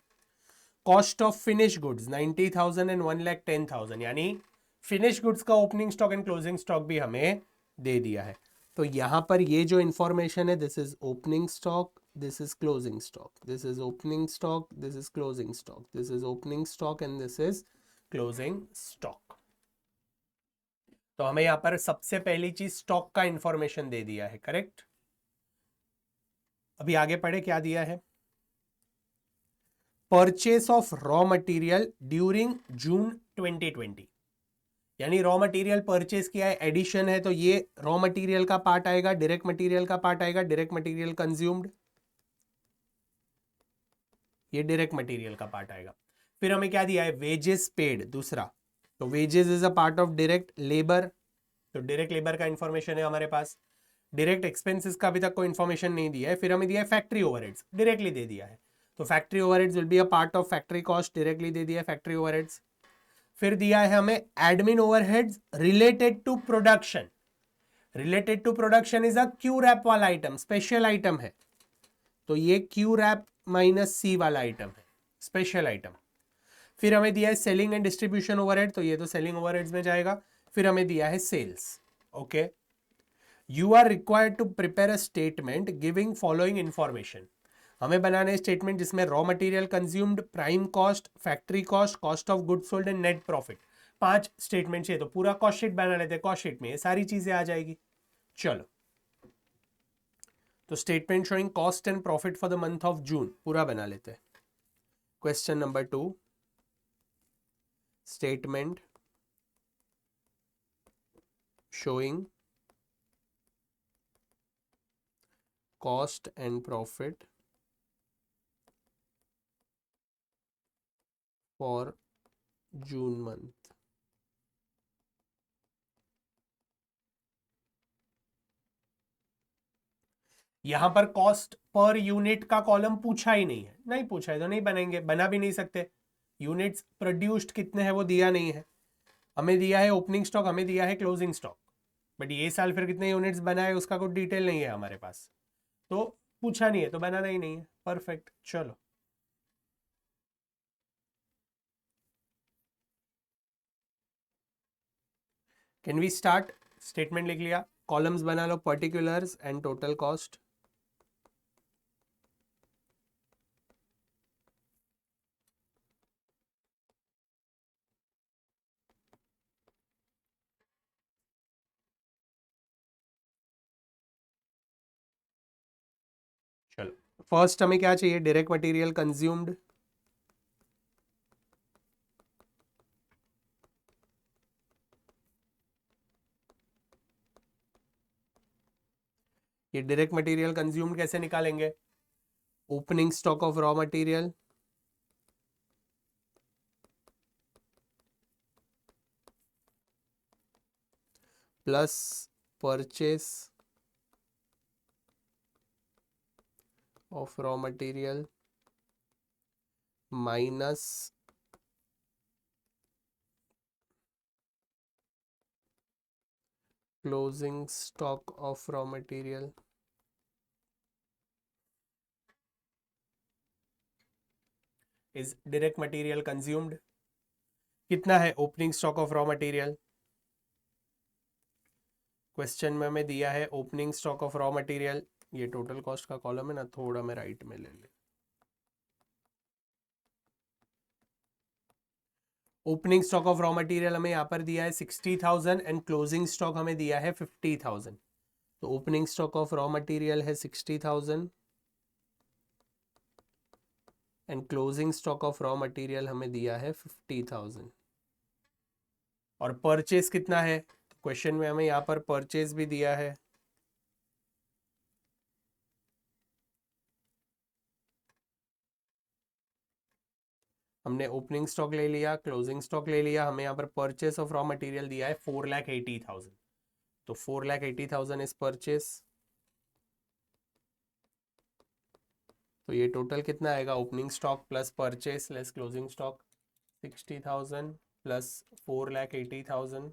Cost of finish goods 90,000 and 1,10,000, यानी फिनिश गुड्स का opening stock and closing stock भी हमें दे दिया है. तो यहां पर ये जो इंफॉर्मेशन है, this is opening stock, this is closing stock, this is opening stock, this is closing stock, this is opening stock and this is closing stock. तो हमें यहां पर सबसे पहली चीज स्टॉक का इंफॉर्मेशन दे दिया है. करेक्ट. अभी आगे पढ़े क्या दिया है, purchase of raw material during June 2020, यानी रॉ मटेरियल परचेस किया है, एडिशन है, तो ये रॉ मटेरियल का पार्ट आएगा, डायरेक्ट मटेरियल का पार्ट आएगा, डायरेक्ट मटेरियल कंज्यूम्ड. ये डायरेक्ट मटेरियल का पार्ट आएगा। फिर हमें क्या दिया है, वेजेस पेड दूसरा, तो wages is a part of direct labour, तो डायरेक्ट लेबर का इंफॉर्मेशन है हमारे पास। डायरेक्ट एक्सपेंसेस का अभी तक कोई इंफॉर्मेशन नहीं दिया है। फिर हमें दिया है फैक्ट्री ओवरहेड्स, डायरेक्टली दे दिया है, तो factory overheads will be a part of factory cost, directly दे दिया है फैक्ट्री ओवरहेड्स। फिर दिया है हमें admin overheads related to production, related to production is a Q rap वाला आइटम, स्पेशल आइटम है, तो ये क्यू रैप माइनस सी वाला आइटम है, स्पेशल आइटम। फिर हमें दिया है सेलिंग एंड डिस्ट्रीब्यूशन ओवरहेड, तो ये तो सेलिंग ओवरहेड्स में जाएगा। फिर हमें दिया है sales. Okay, you are required to prepare a statement giving following information, हमें बनाने स्टेटमेंट जिसमें raw material consumed, prime cost, factory cost, cost of good sold and net profit, 5 statement चाहिए, तो पूरा कॉस्ट शीट बना लेते हैं। कॉस्ट शीट में ये सारी चीजें आ जाएगी। चलो, तो statement showing cost and profit for the month of June पूरा बना लेते हैं। Question number 2, statement showing cost and profit for June month। यहां पर कॉस्ट पर यूनिट का कॉलम पूछा ही नहीं है, नहीं पूछा है तो नहीं बनाएंगे, बना भी नहीं सकते। यूनिट्स प्रोड्यूस्ड कितने हैं वो दिया नहीं है, हमें दिया है ओपनिंग स्टॉक, हमें दिया है क्लोजिंग स्टॉक, बट ये साल फिर कितने यूनिट्स बनाए उसका कोई डिटेल नहीं है हमारे पास, तो पूछा नहीं है तो बनाना ही नहीं है। परफेक्ट, चलो कैन वी स्टार्ट। स्टेटमेंट लिख लिया, कॉलम्स बना लो, पर्टिकुलर्स एंड टोटल कॉस्ट। चलो, फर्स्ट हमें क्या चाहिए, डायरेक्ट मटेरियल कंज्यूम्ड, ये डायरेक्ट मटेरियल कंज्यूम्ड कैसे निकालेंगे, opening stock of raw material plus purchase of raw material minus closing stock of raw material is direct material consumed. कितना है opening stock of raw material, question में हमें दिया है opening stock of raw material, ये total cost का column है ना, थोड़ा मैं राइट में ले ले। Opening stock of raw material हमें यहाँ पर दिया है 60,000 एंड क्लोजिंग स्टॉक हमें दिया है 50,000, तो opening stock of raw material है 60,000 and closing stock of raw material हमें दिया है 50,000। और परचेज कितना है, क्वेश्चन में हमें यहाँ पर परचेज भी दिया है, हमने ओपनिंग स्टॉक ले लिया, क्लोजिंग स्टॉक ले लिया, हमें यहाँ पर परचेस ऑफ रॉ मटेरियल दिया है 4,80,000, तो 4,80,000 इज परचेस, तो ये टोटल कितना आएगा, opening stock plus purchase less closing stock, 60,000 plus 4,80,000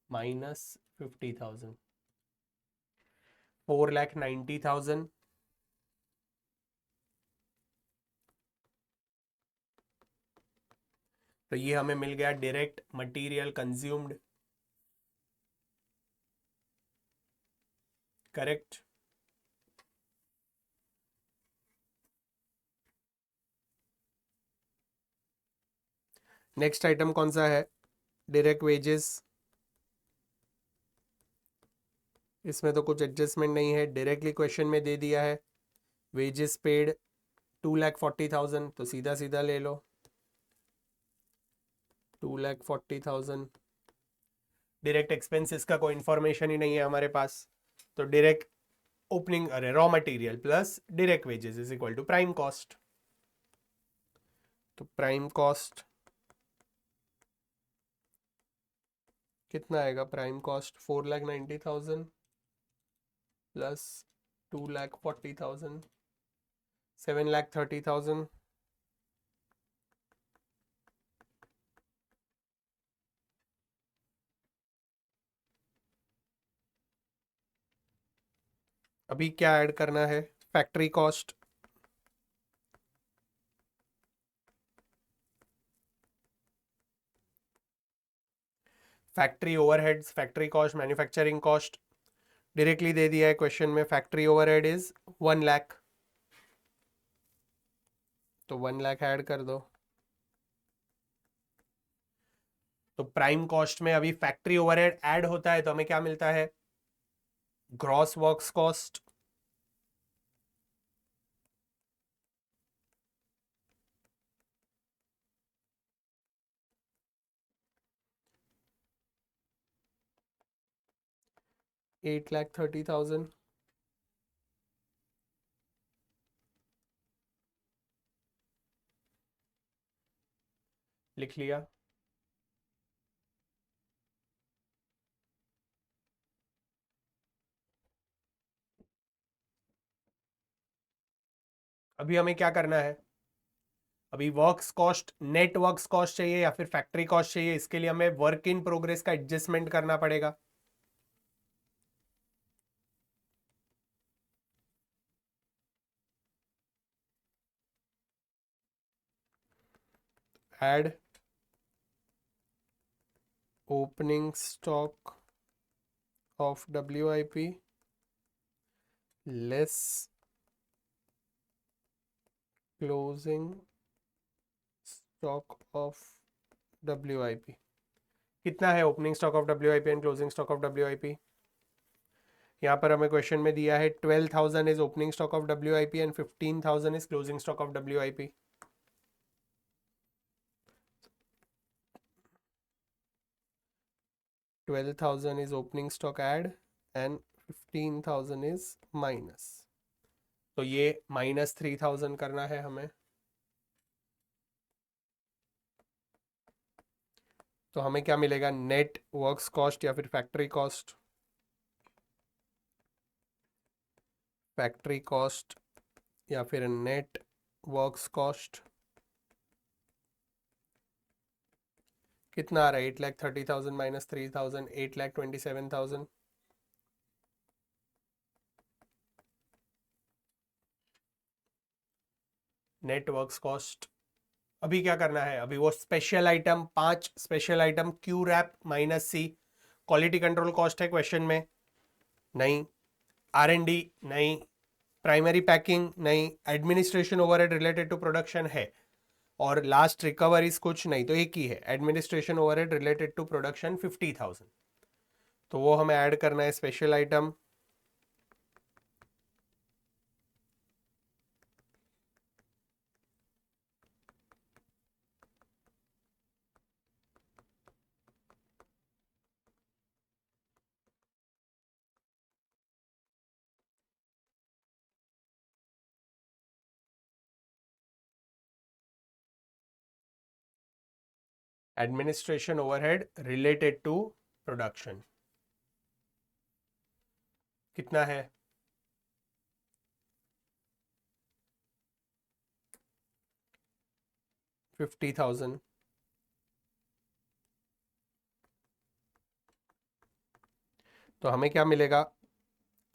minus 50,000, 4,90,000, तो ये हमें मिल गया direct material consumed. Correct, next item कौन सा है, डायरेक्ट वेजेस, इसमें तो कुछ एडजस्टमेंट नहीं है, डायरेक्टली क्वेश्चन में दे दिया है वेजेस पेड 2,40,000, तो सीधा सीधा ले लो 2,40,000। डायरेक्ट एक्सपेंसेस का कोई इंफॉर्मेशन ही नहीं है हमारे पास, तो डायरेक्ट ओपनिंग अरे raw material plus direct wages is equal to prime cost. तो प्राइम कॉस्ट कितना आएगा? Prime cost 4,90,000 plus 2,40,000, 7,30,000। अभी क्या ऐड करना है? Factory cost, factory overheads, factory cost, manufacturing cost directly दे दिया है क्वेश्चन में। फैक्ट्री ओवरहेड इज 1,00,000, तो 1,00,000 ऐड कर दो। तो प्राइम कॉस्ट में अभी फैक्ट्री ओवरहेड ऐड होता है तो हमें क्या मिलता है? Gross works cost, $8,30,000। लिख लिया। अभी हमें क्या करना है? अभी works cost, net works cost चाहिए या फिर फैक्ट्री कॉस्ट चाहिए? इसके लिए हमें वर्क इन प्रोग्रेस का एडजस्टमेंट करना पड़ेगा। Add opening stock of WIP less closing stock of WIP। कितना है opening stock of WIP and closing stock of WIP? यहाँ पर हमें क्वेश्चन में दिया है 12,000 is opening stock of WIP and 15,000 is closing stock of WIP। 12,000 is opening stock add and 15,000 is minus, तो ये -3,000 करना है हमें। तो हमें क्या मिलेगा? नेट वर्क्स कॉस्ट या फिर फैक्ट्री कॉस्ट? फैक्ट्री कॉस्ट या फिर नेट वर्क्स कॉस्ट कितना आ रहा है? 8,30,000 माइनस 3,000, 8,27,000। नेट वर्क्स कॉस्ट अभी क्या करना है? अभी वो special item, 5 special item Q रैप -C, क्वालिटी कंट्रोल कॉस्ट है क्वेश्चन में? नहीं। R&D नहीं। प्राइमरी पैकिंग नहीं। Administration overhead related to production है। और लास्ट रिकवरीज कुछ नहीं, तो एक ही है, administration overhead related to production 50,000। तो वो हमें ऐड करना है special item. Administration overhead related to production कितना है? 50,000। तो हमें क्या मिलेगा?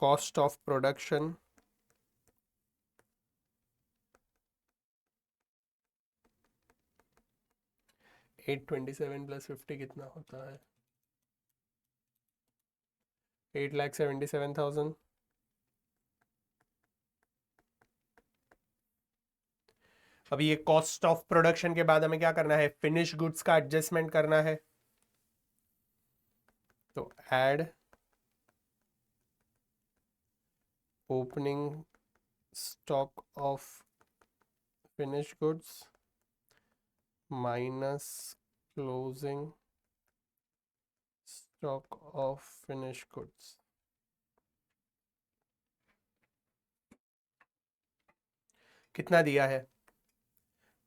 कॉस्ट ऑफ प्रोडक्शन 827 प्लस 50 कितना होता है? 8,77,000। अभी ये कॉस्ट ऑफ प्रोडक्शन के बाद हमें क्या करना है? फिनिश गुड्स का एडजस्टमेंट करना है। तो add opening stock of finish goods minus closing stock of finish goods. कितना दिया है?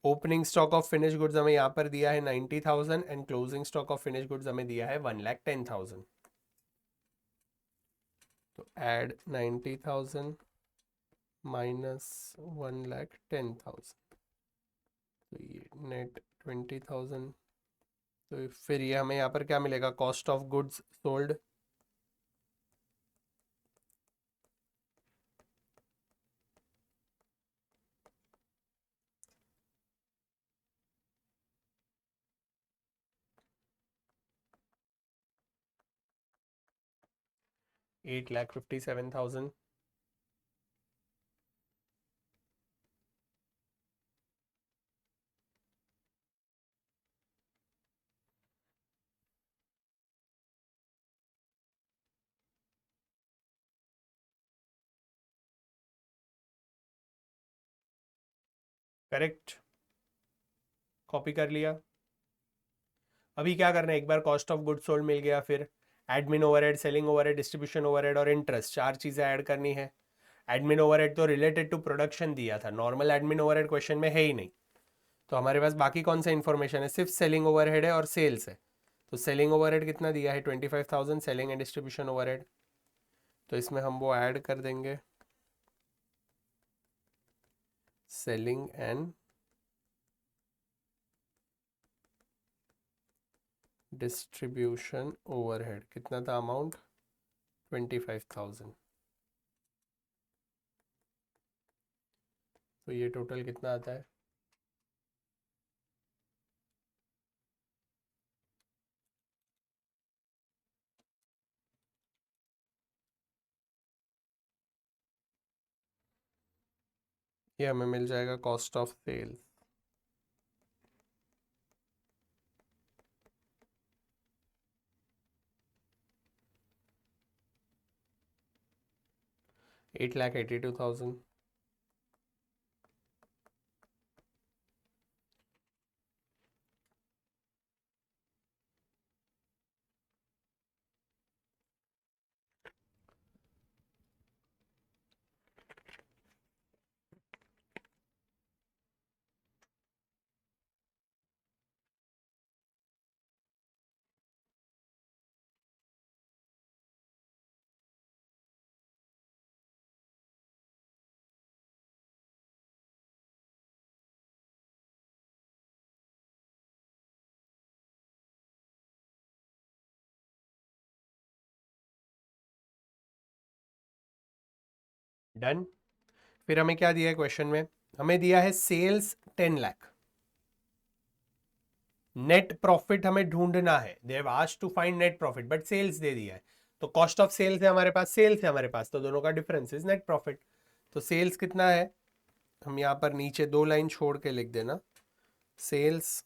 Opening stock of finish goods हमें यहाँ पर दिया है 90,000 and closing stock of finish goods हमें दिया है 1,10,000। तो ऐड 90,000 माइनस 1,10,000, तो ये नेट 20,000। तो फिर ये हमें यहाँ पर क्या मिलेगा, cost of goods sold, $8,57,000। Correct, copy कर लिया। अभी क्या करना है, एक बार कॉस्ट ऑफ गुड्स सोल्ड मिल गया, फिर admin overhead, selling overhead, distribution overhead और इंटरेस्ट, 4 चीजें ऐड करनी है। एडमिन ओवरहेड तो रिलेटेड टू प्रोडक्शन दिया था, नॉर्मल एडमिन ओवरहेड क्वेश्चन में है ही नहीं, तो हमारे पास बाकी कौन सा इंफॉर्मेशन है, सिर्फ सेलिंग ओवरहेड है और सेल्स है। तो सेलिंग ओवरहेड कितना दिया है 25,000, सेलिंग एंड डिस्ट्रीब्यूशन ओवरहेड, तो इसमें हम वो ऐड कर देंगे, सेलिंग एंड डिस्ट्रीब्यूशन ओवरहेड कितना था अमाउंट 25,000। तो ये टोटल कितना आता है, ये हमें मिल जाएगा कॉस्ट ऑफ सेल्स। $8,82,000। डन। फिर हमें क्या दिया है क्वेश्चन में, हमें दिया है सेल्स 10 लाख, नेट प्रॉफिट हमें ढूंढना है, they have asked to find net profit but sales दे दिया है, तो कॉस्ट ऑफ सेल्स है हमारे पास, सेल्स है हमारे पास, तो दोनों का डिफरेंस इज नेट प्रॉफिट। तो सेल्स कितना है, हम यहां पर नीचे 2 लाइन छोड़ के लिख देना, सेल्स,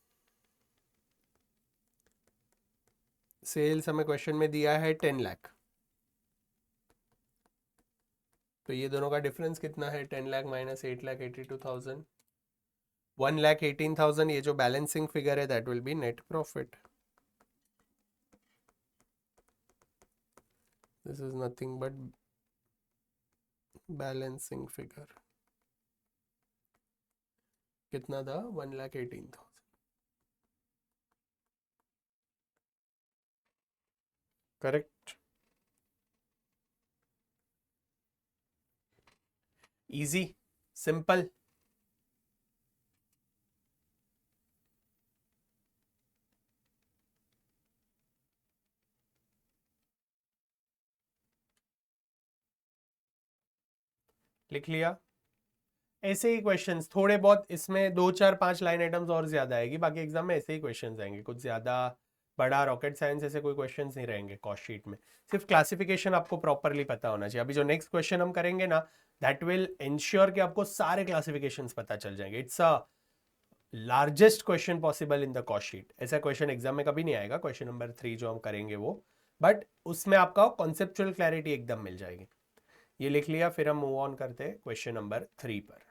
सेल्स हमें क्वेश्चन में दिया है 10 लाख, तो ये दोनों का डिफरेंस कितना है, 10 लाख माइनस 8,82,000, 1,18,000, ये जो बैलेंसिंग फिगर है that will B net profit. This is nothing but balancing figure, कितना था 1,18,000। Correct, easy, simple. लिख लिया। ऐसे ही क्वेश्चंस थोड़े बहुत, इसमें 2 4 5 लाइन आइटम्स और ज्यादा आएगी, बाकी एग्जाम में ऐसे ही क्वेश्चंस आएंगे, कुछ ज्यादा बड़ा रॉकेट साइंस ऐसे कोई क्वेश्चंस नहीं रहेंगे कॉस्ट शीट में, सिर्फ क्लासिफिकेशन आपको प्रॉपरली पता होना चाहिए। अभी जो नेक्स्ट क्वेश्चन हम करेंगे ना, दैट विल इंश्योर कि आपको सारे क्लासिफिकेशंस पता चल जाएंगे। It's a largest question possible in the cost sheet, ऐसा क्वेश्चन एग्जाम में कभी नहीं आएगा, क्वेश्चन नंबर 3 जो हम करेंगे वो, बट उसमें आपका कॉन्सेप्चुअल क्लैरिटी एकदम मिल जाएगी। ये लिख लिया, फिर हम मूव ऑन करते हैं क्वेश्चन नंबर 3 पर।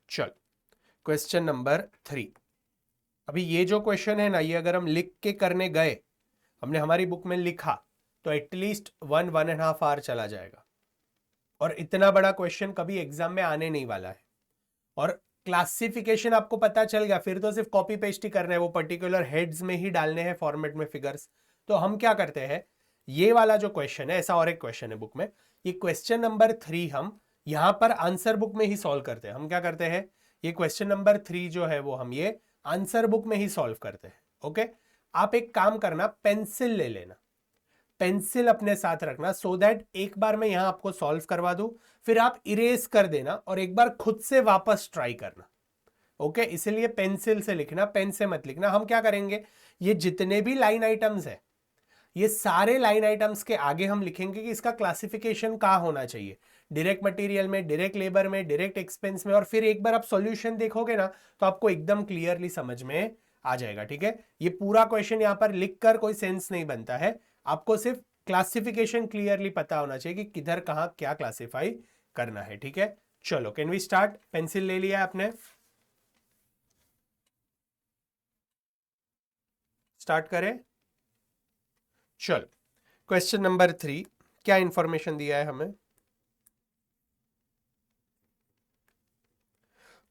चल, क्वेश्चन नंबर 3। अभी ये जो क्वेश्चन है ना, ये अगर हम लिख के करने गए, हमने हमारी बुक में लिखा, तो एटलीस्ट 1 1.5 आवर चला जाएगा। और इतना बड़ा क्वेश्चन कभी एग्जाम में आने नहीं वाला है। और क्लासिफिकेशन आपको पता चल गया, फिर तो सिर्फ कॉपी पेस्ट ही करना है, वो पर्टिकुलर हेड्स में ही डालने हैं फॉर्मेट में फिगर्स। तो हम क्या करते हैं, ये वाला जो क्वेश्चन है, ऐसा और एक क्वेश्चन है बुक में, ये क्वेश्चन नंबर 3 हम यहां पर आंसर बुक में ही सॉल्व करते हैं। हम क्या करते हैं, ये क्वेश्चन नंबर 3 जो है वो हम ये आंसर बुक में ही सॉल्व करते हैं। ओके, आप एक काम करना, पेंसिल ले लेना, पेंसिल अपने साथ रखना, सो दैट एक बार मैं यहां आपको सॉल्व करवा दूं, फिर आप इरेज कर देना और एक बार खुद से वापस ट्राई करना। ओके, इसलिए पेंसिल से लिखना, पेन से मत लिखना। हम क्या करेंगे, ये जितने भी लाइन आइटम्स है, ये सारे लाइन आइटम्स के आगे हम लिखेंगे कि इसका क्लासिफिकेशन कहां होना चाहिए, डायरेक्ट मटेरियल में, डायरेक्ट लेबर में, डायरेक्ट एक्सपेंस में। और फिर एक बार आप सॉल्यूशन देखोगे ना तो आपको एकदम क्लियरली समझ में आ जाएगा। ठीक है, ये पूरा क्वेश्चन यहां पर लिखकर कोई सेंस नहीं बनता है, आपको सिर्फ क्लासिफिकेशन क्लियरली पता होना चाहिए कि किधर कहां क्या क्लासिफाई करना है। ठीक है, चलो कैन वी स्टार्ट। पेंसिल ले लिया आपने, स्टार्ट करें। चलो, क्वेश्चन नंबर 3 क्या इंफॉर्मेशन दिया है हमें।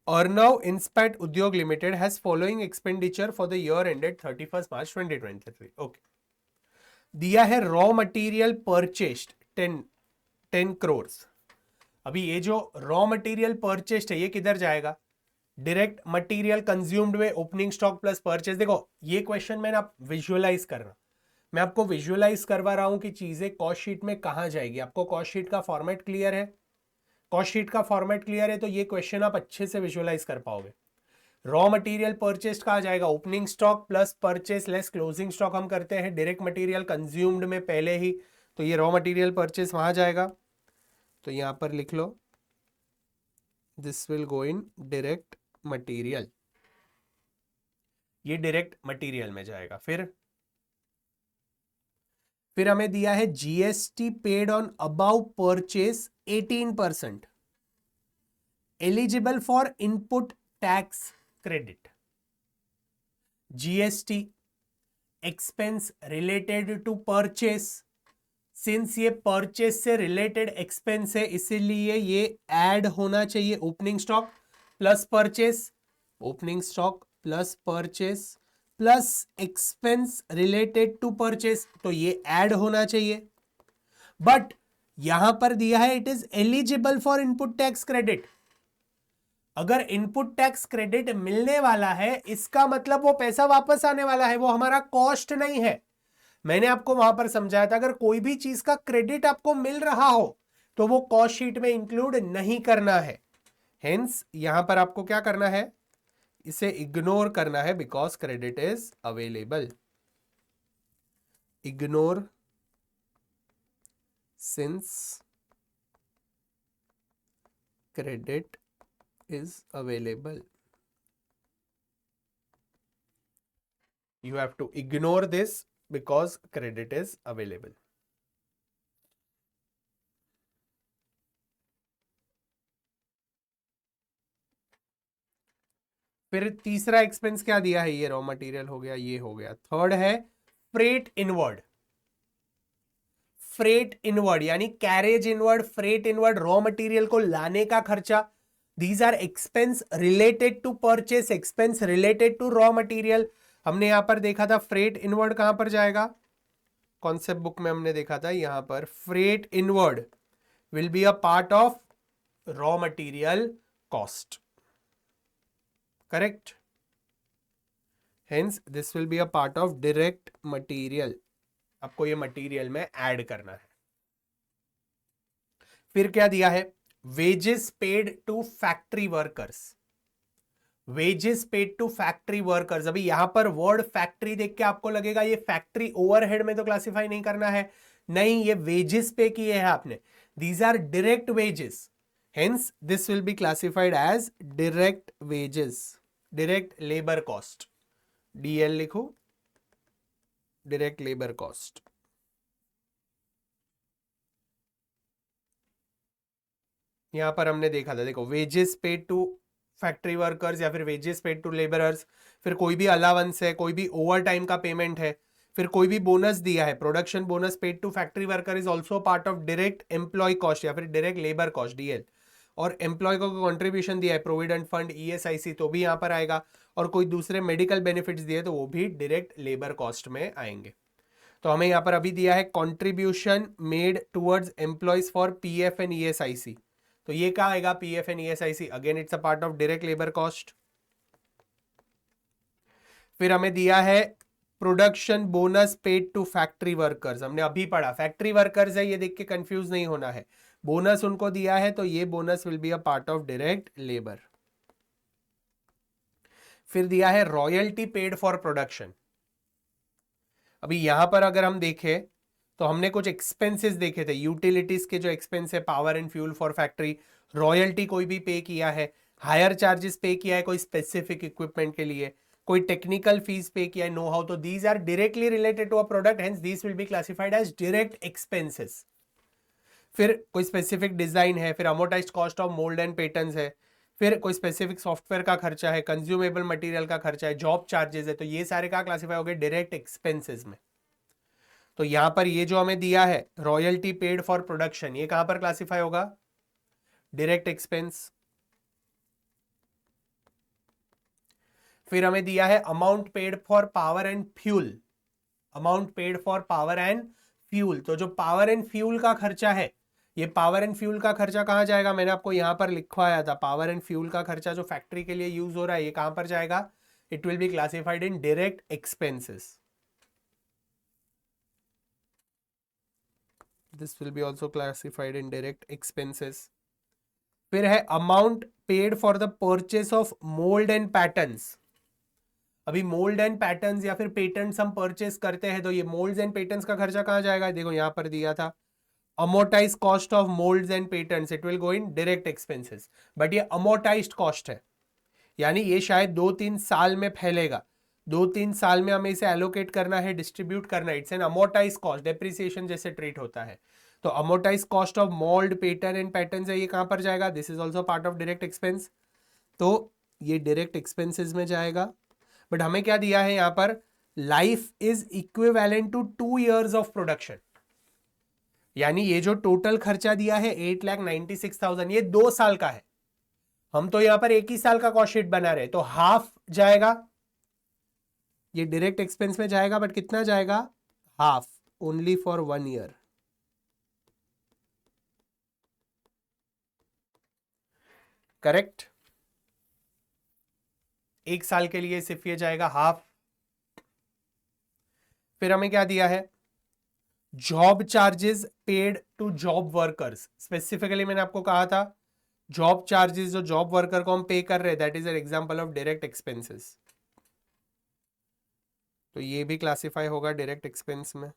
अर्नव इंस्पेक्ट उद्योग limited has following expenditure for the year ended 31 March 2023। Okay, दिया है रॉ मटेरियल परचेस्ड 10 करोड़। अभी ये जो रॉ मटेरियल परचेस्ड है ये किधर जाएगा, डायरेक्ट मटेरियल कंज्यूम्ड में ओपनिंग स्टॉक प्लस परचेज। देखो ये क्वेश्चन मैंने आप विजुअलाइज करना, मैं आपको विजुअलाइज करवा रहा हूं कि चीजें कॉस्ट शीट में कहां जाएगी। आपको कॉस्ट शीट का फॉर्मेट क्लियर है, कॉस्ट शीट का फॉर्मेट क्लियर है तो ये क्वेश्चन आप अच्छे से विजुअलाइज कर पाओगे। रॉ मटेरियल परचेज कहा जाएगा, opening stock plus purchase less closing stock हम करते हैं, डायरेक्ट मटेरियल कंज्यूम्ड में पहले ही, तो ये रॉ मटेरियल परचेज वहां जाएगा। तो यहां पर लिख लो, this will go in direct material, ये डायरेक्ट मटेरियल में जाएगा। फिर हमें दिया है GST paid on above purchase 18%, eligible for input tax credit. GST expense related to purchase, since ये परचेस से रिलेटेड एक्सपेंस है इसीलिए ये ऐड होना चाहिए। Opening stock plus purchase, opening stock plus purchase plus expense related to purchase, तो ये ऐड होना चाहिए। बट यहां पर दिया है it is eligible for input tax credit. अगर इनपुट टैक्स क्रेडिट मिलने वाला है इसका मतलब वो पैसा वापस आने वाला है, वो हमारा कॉस्ट नहीं है। मैंने आपको वहां पर समझाया था, अगर कोई भी चीज का क्रेडिट आपको मिल रहा हो तो वो कॉस्ट शीट में इंक्लूड नहीं करना है। हेंस यहां पर आपको क्या करना है, इसे इग्नोर करना है, because credit is available. Ignore since credit is available. You have to ignore this because credit is available. फिर तीसरा एक्सपेंस क्या दिया है, ये रॉ मटेरियल हो गया, ये हो गया। थर्ड है फ्रेट इनवर्ड, फ्रेट इनवर्ड यानी carriage inward, freight inward, raw material को लाने का खर्चा। These are expense related to purchase, expense related to raw material। हमने यहां पर देखा था फ्रेट इनवर्ड कहां पर जाएगा, कॉन्सेप्ट बुक में हमने देखा था यहां पर freight inward will be a part of raw material cost, correct. Hence this will be a part of direct material, आपको ये मटेरियल में ऐड करना है। फिर क्या दिया है, wages paid to factory workers, wages paid to factory workers. अभी यहां पर वर्ड फैक्ट्री देख के आपको लगेगा ये फैक्ट्री ओवरहेड में तो क्लासिफाई नहीं करना है, नहीं, ये वेजेस पे किए हैं आपने। These are direct wages, hence this will be classified as direct wages, direct labour cost, DL लिखो, डायरेक्ट लेबर कॉस्ट। यहां पर हमने देखा था, देखो wages paid to factory workers या फिर वेजेस पेड टू लेबरर्स, फिर कोई भी अलावेंस है, कोई भी ओवर टाइम का पेमेंट है, फिर कोई भी बोनस दिया है, production bonus paid to factory worker is also part of direct employ cost या फिर डायरेक्ट लेबर कॉस्ट डीएल। और एम्प्लॉय को कंट्रीब्यूशन दिया है, प्रोविडेंट फंड, ईएसआईसी, तो भी यहां पर आएगा। और कोई दूसरे मेडिकल बेनिफिट्स दिए तो वो भी डायरेक्ट लेबर कॉस्ट में आएंगे। तो हमें यहां पर अभी दिया है contribution made towards employees for PF and ESIC, तो ये कहां आएगा, PF and ESIC, again it's a part of direct labour cost. फिर हमें दिया है production bonus paid to factory workers, हमने अभी पढ़ा फैक्ट्री वर्कर्स है, ये देख के कंफ्यूज नहीं होना है, बोनस उनको दिया है तो ये bonus will be a part of direct labour. फिर दिया है रॉयल्टी पेड फॉर प्रोडक्शन। अभी यहां पर अगर हम देखें तो हमने कुछ एक्सपेंसेस देखे थे, यूटिलिटीज के जो एक्सपेंस है, power and fuel for factory, royalty कोई भी पे किया है, हायर चार्जेस पे किया है कोई स्पेसिफिक इक्विपमेंट के लिए, कोई टेक्निकल फीस पे किया है, नो हाउ, तो these are directly related to a product, hence these will be classified as direct expenses. फिर कोई स्पेसिफिक डिजाइन है, फिर amortised cost of mould and patterns है, फिर कोई स्पेसिफिक सॉफ्टवेयर का खर्चा है, कंज्यूमेबल मटेरियल का खर्चा है, जॉब चार्जेस है, तो ये सारे का क्लासिफाई हो गए डायरेक्ट एक्सपेंसेस में। तो यहां पर ये जो हमें दिया है रॉयल्टी पेड फॉर प्रोडक्शन, ये कहां पर क्लासिफाई होगा, डायरेक्ट एक्सपेंस। फिर हमें दिया है amount paid for power and fuel, amount paid for power and fuel, तो जो पावर एंड फ्यूल का खर्चा है, ये पावर एंड फ्यूल का खर्चा कहां जाएगा, मैंने आपको यहां पर लिखवाया था, पावर एंड फ्यूल का खर्चा जो फैक्ट्री के लिए यूज हो रहा है ये कहां पर जाएगा, it will be classified in direct expenses. This will be also classified in direct expenses. फिर है amount paid for the purchase of mould and patterns. अभी मोल्ड एंड पैटर्न्स या फिर पेटेंट्स हम परचेस करते हैं तो ये मोल्ड्स एंड पेटेंट्स का खर्चा कहां जाएगा, देखो यहां पर दिया था amortise cost of moulds and patents, it will go in direct expenses, but ये अमोर्टाइज्ड कॉस्ट है, यानी ये शायद 2-3 साल में फैलेगा, 2-3 साल में हमें इसे एलोकेट करना है, डिस्ट्रीब्यूट करना है, it's an amortise cost, depreciation जैसे ट्रीट होता है। तो amortise cost of mould pattern and patterns है, ये कहां पर जाएगा, this is also part of direct expense, तो ये डायरेक्ट एक्सपेंसेस में जाएगा। बट हमें क्या दिया है यहां पर, life is equivalent to 2 years of production, यानी ये जो टोटल खर्चा दिया है 8,96,000 ये 2 साल का है, हम तो यहां पर 1 ही साल का कॉस्ट शीट बना रहे, तो हाफ जाएगा, ये डायरेक्ट एक्सपेंस में जाएगा, बट कितना जाएगा, half, only for 1 year। Correct, 1 साल के लिए सिर्फ ये जाएगा हाफ। फिर हमें क्या दिया है, job charges paid to job workers, specifically मैंने आपको कहा था जॉब चार्जेस जो जॉब वर्कर को हम पे कर रहे हैं that is an example of direct expenses, तो ये भी क्लासिफाई होगा डायरेक्ट एक्सपेंस में।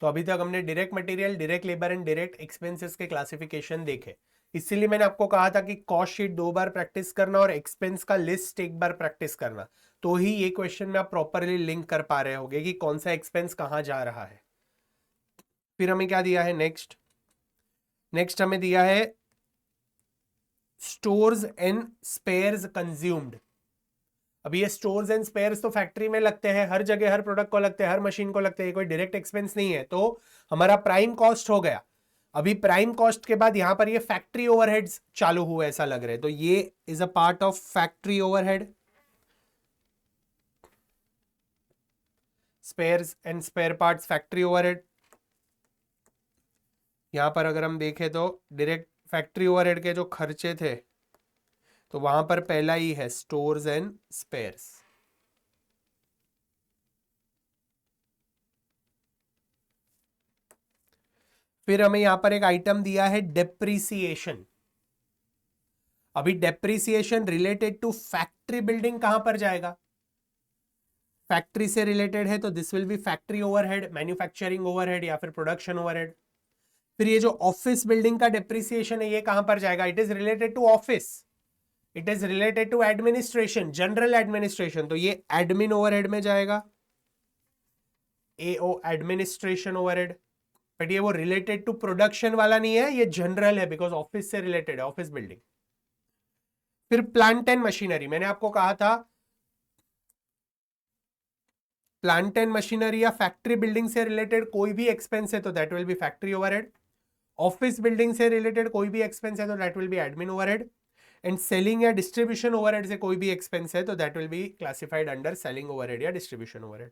तो अभी तक हमने direct material, direct labour and direct expenses के क्लासिफिकेशन देखे, इसीलिए मैंने आपको कहा था कि कॉस्ट शीट 2 बार प्रैक्टिस करना और एक्सपेंस का लिस्ट 1 बार प्रैक्टिस करना, तो ही ये क्वेश्चन में आप प्रॉपरली लिंक कर पा रहे होगे कि कौन सा एक्सपेंस कहां जा रहा है। फिर हमें क्या दिया है, नेक्स्ट हमें दिया है स्टोर्स एंड स्पेयर्स कंज्यूम्ड। अभी ये स्टोर्स एंड स्पेयर्स तो फैक्ट्री में लगते हैं, हर जगह हर प्रोडक्ट को लगते हैं, हर मशीन को लगते हैं, कोई डायरेक्ट एक्सपेंस नहीं है, तो हमारा प्राइम कॉस्ट हो गया। अभी प्राइम कॉस्ट के बाद यहां पर ये फैक्ट्री ओवरहेड्स चालू हुए ऐसा लग रहा है, तो ये is a part of factory overhead. Spares and spare parts factory overhead, यहां पर अगर हम देखें तो डायरेक्ट फैक्ट्री ओवरहेड के जो खर्चे थे तो वहां पर पहला ही है स्टोर्स एंड स्पेयर्स। फिर हमें यहां पर एक आइटम दिया है डेप्रीसिएशन। अभी depreciation related to factory building कहां पर जाएगा, फैक्ट्री से रिलेटेड है तो this will be factory overhead, manufacturing overhead या फिर प्रोडक्शन ओवरहेड। फिर ये जो ऑफिस बिल्डिंग का डेप्रीसिएशन है ये कहां पर जाएगा, it is related to office, it is related to administration, general administration, तो ये एडमिन ओवरहेड में जाएगा, एओ एडमिनिस्ट्रेशन ओवरहेड। बट ये वो रिलेटेड टू प्रोडक्शन वाला नहीं है, ये जनरल है बिकॉज ऑफिस से रिलेटेड है, ऑफिस बिल्डिंग। फिर प्लांट एंड मशीनरी, मैंने आपको कहा था प्लांट एंड मशीनरी या फैक्ट्री बिल्डिंग से रिलेटेड कोई भी एक्सपेंस है तो that will be factory overhead. Office building से रिलेटेड कोई भी एक्सपेंस है तो that will be admin overhead. And selling या डिस्ट्रीब्यूशन ओवरहेड से कोई भी एक्सपेंस है तो that will be classified under selling overhead या डिस्ट्रीब्यूशन ओवरहेड।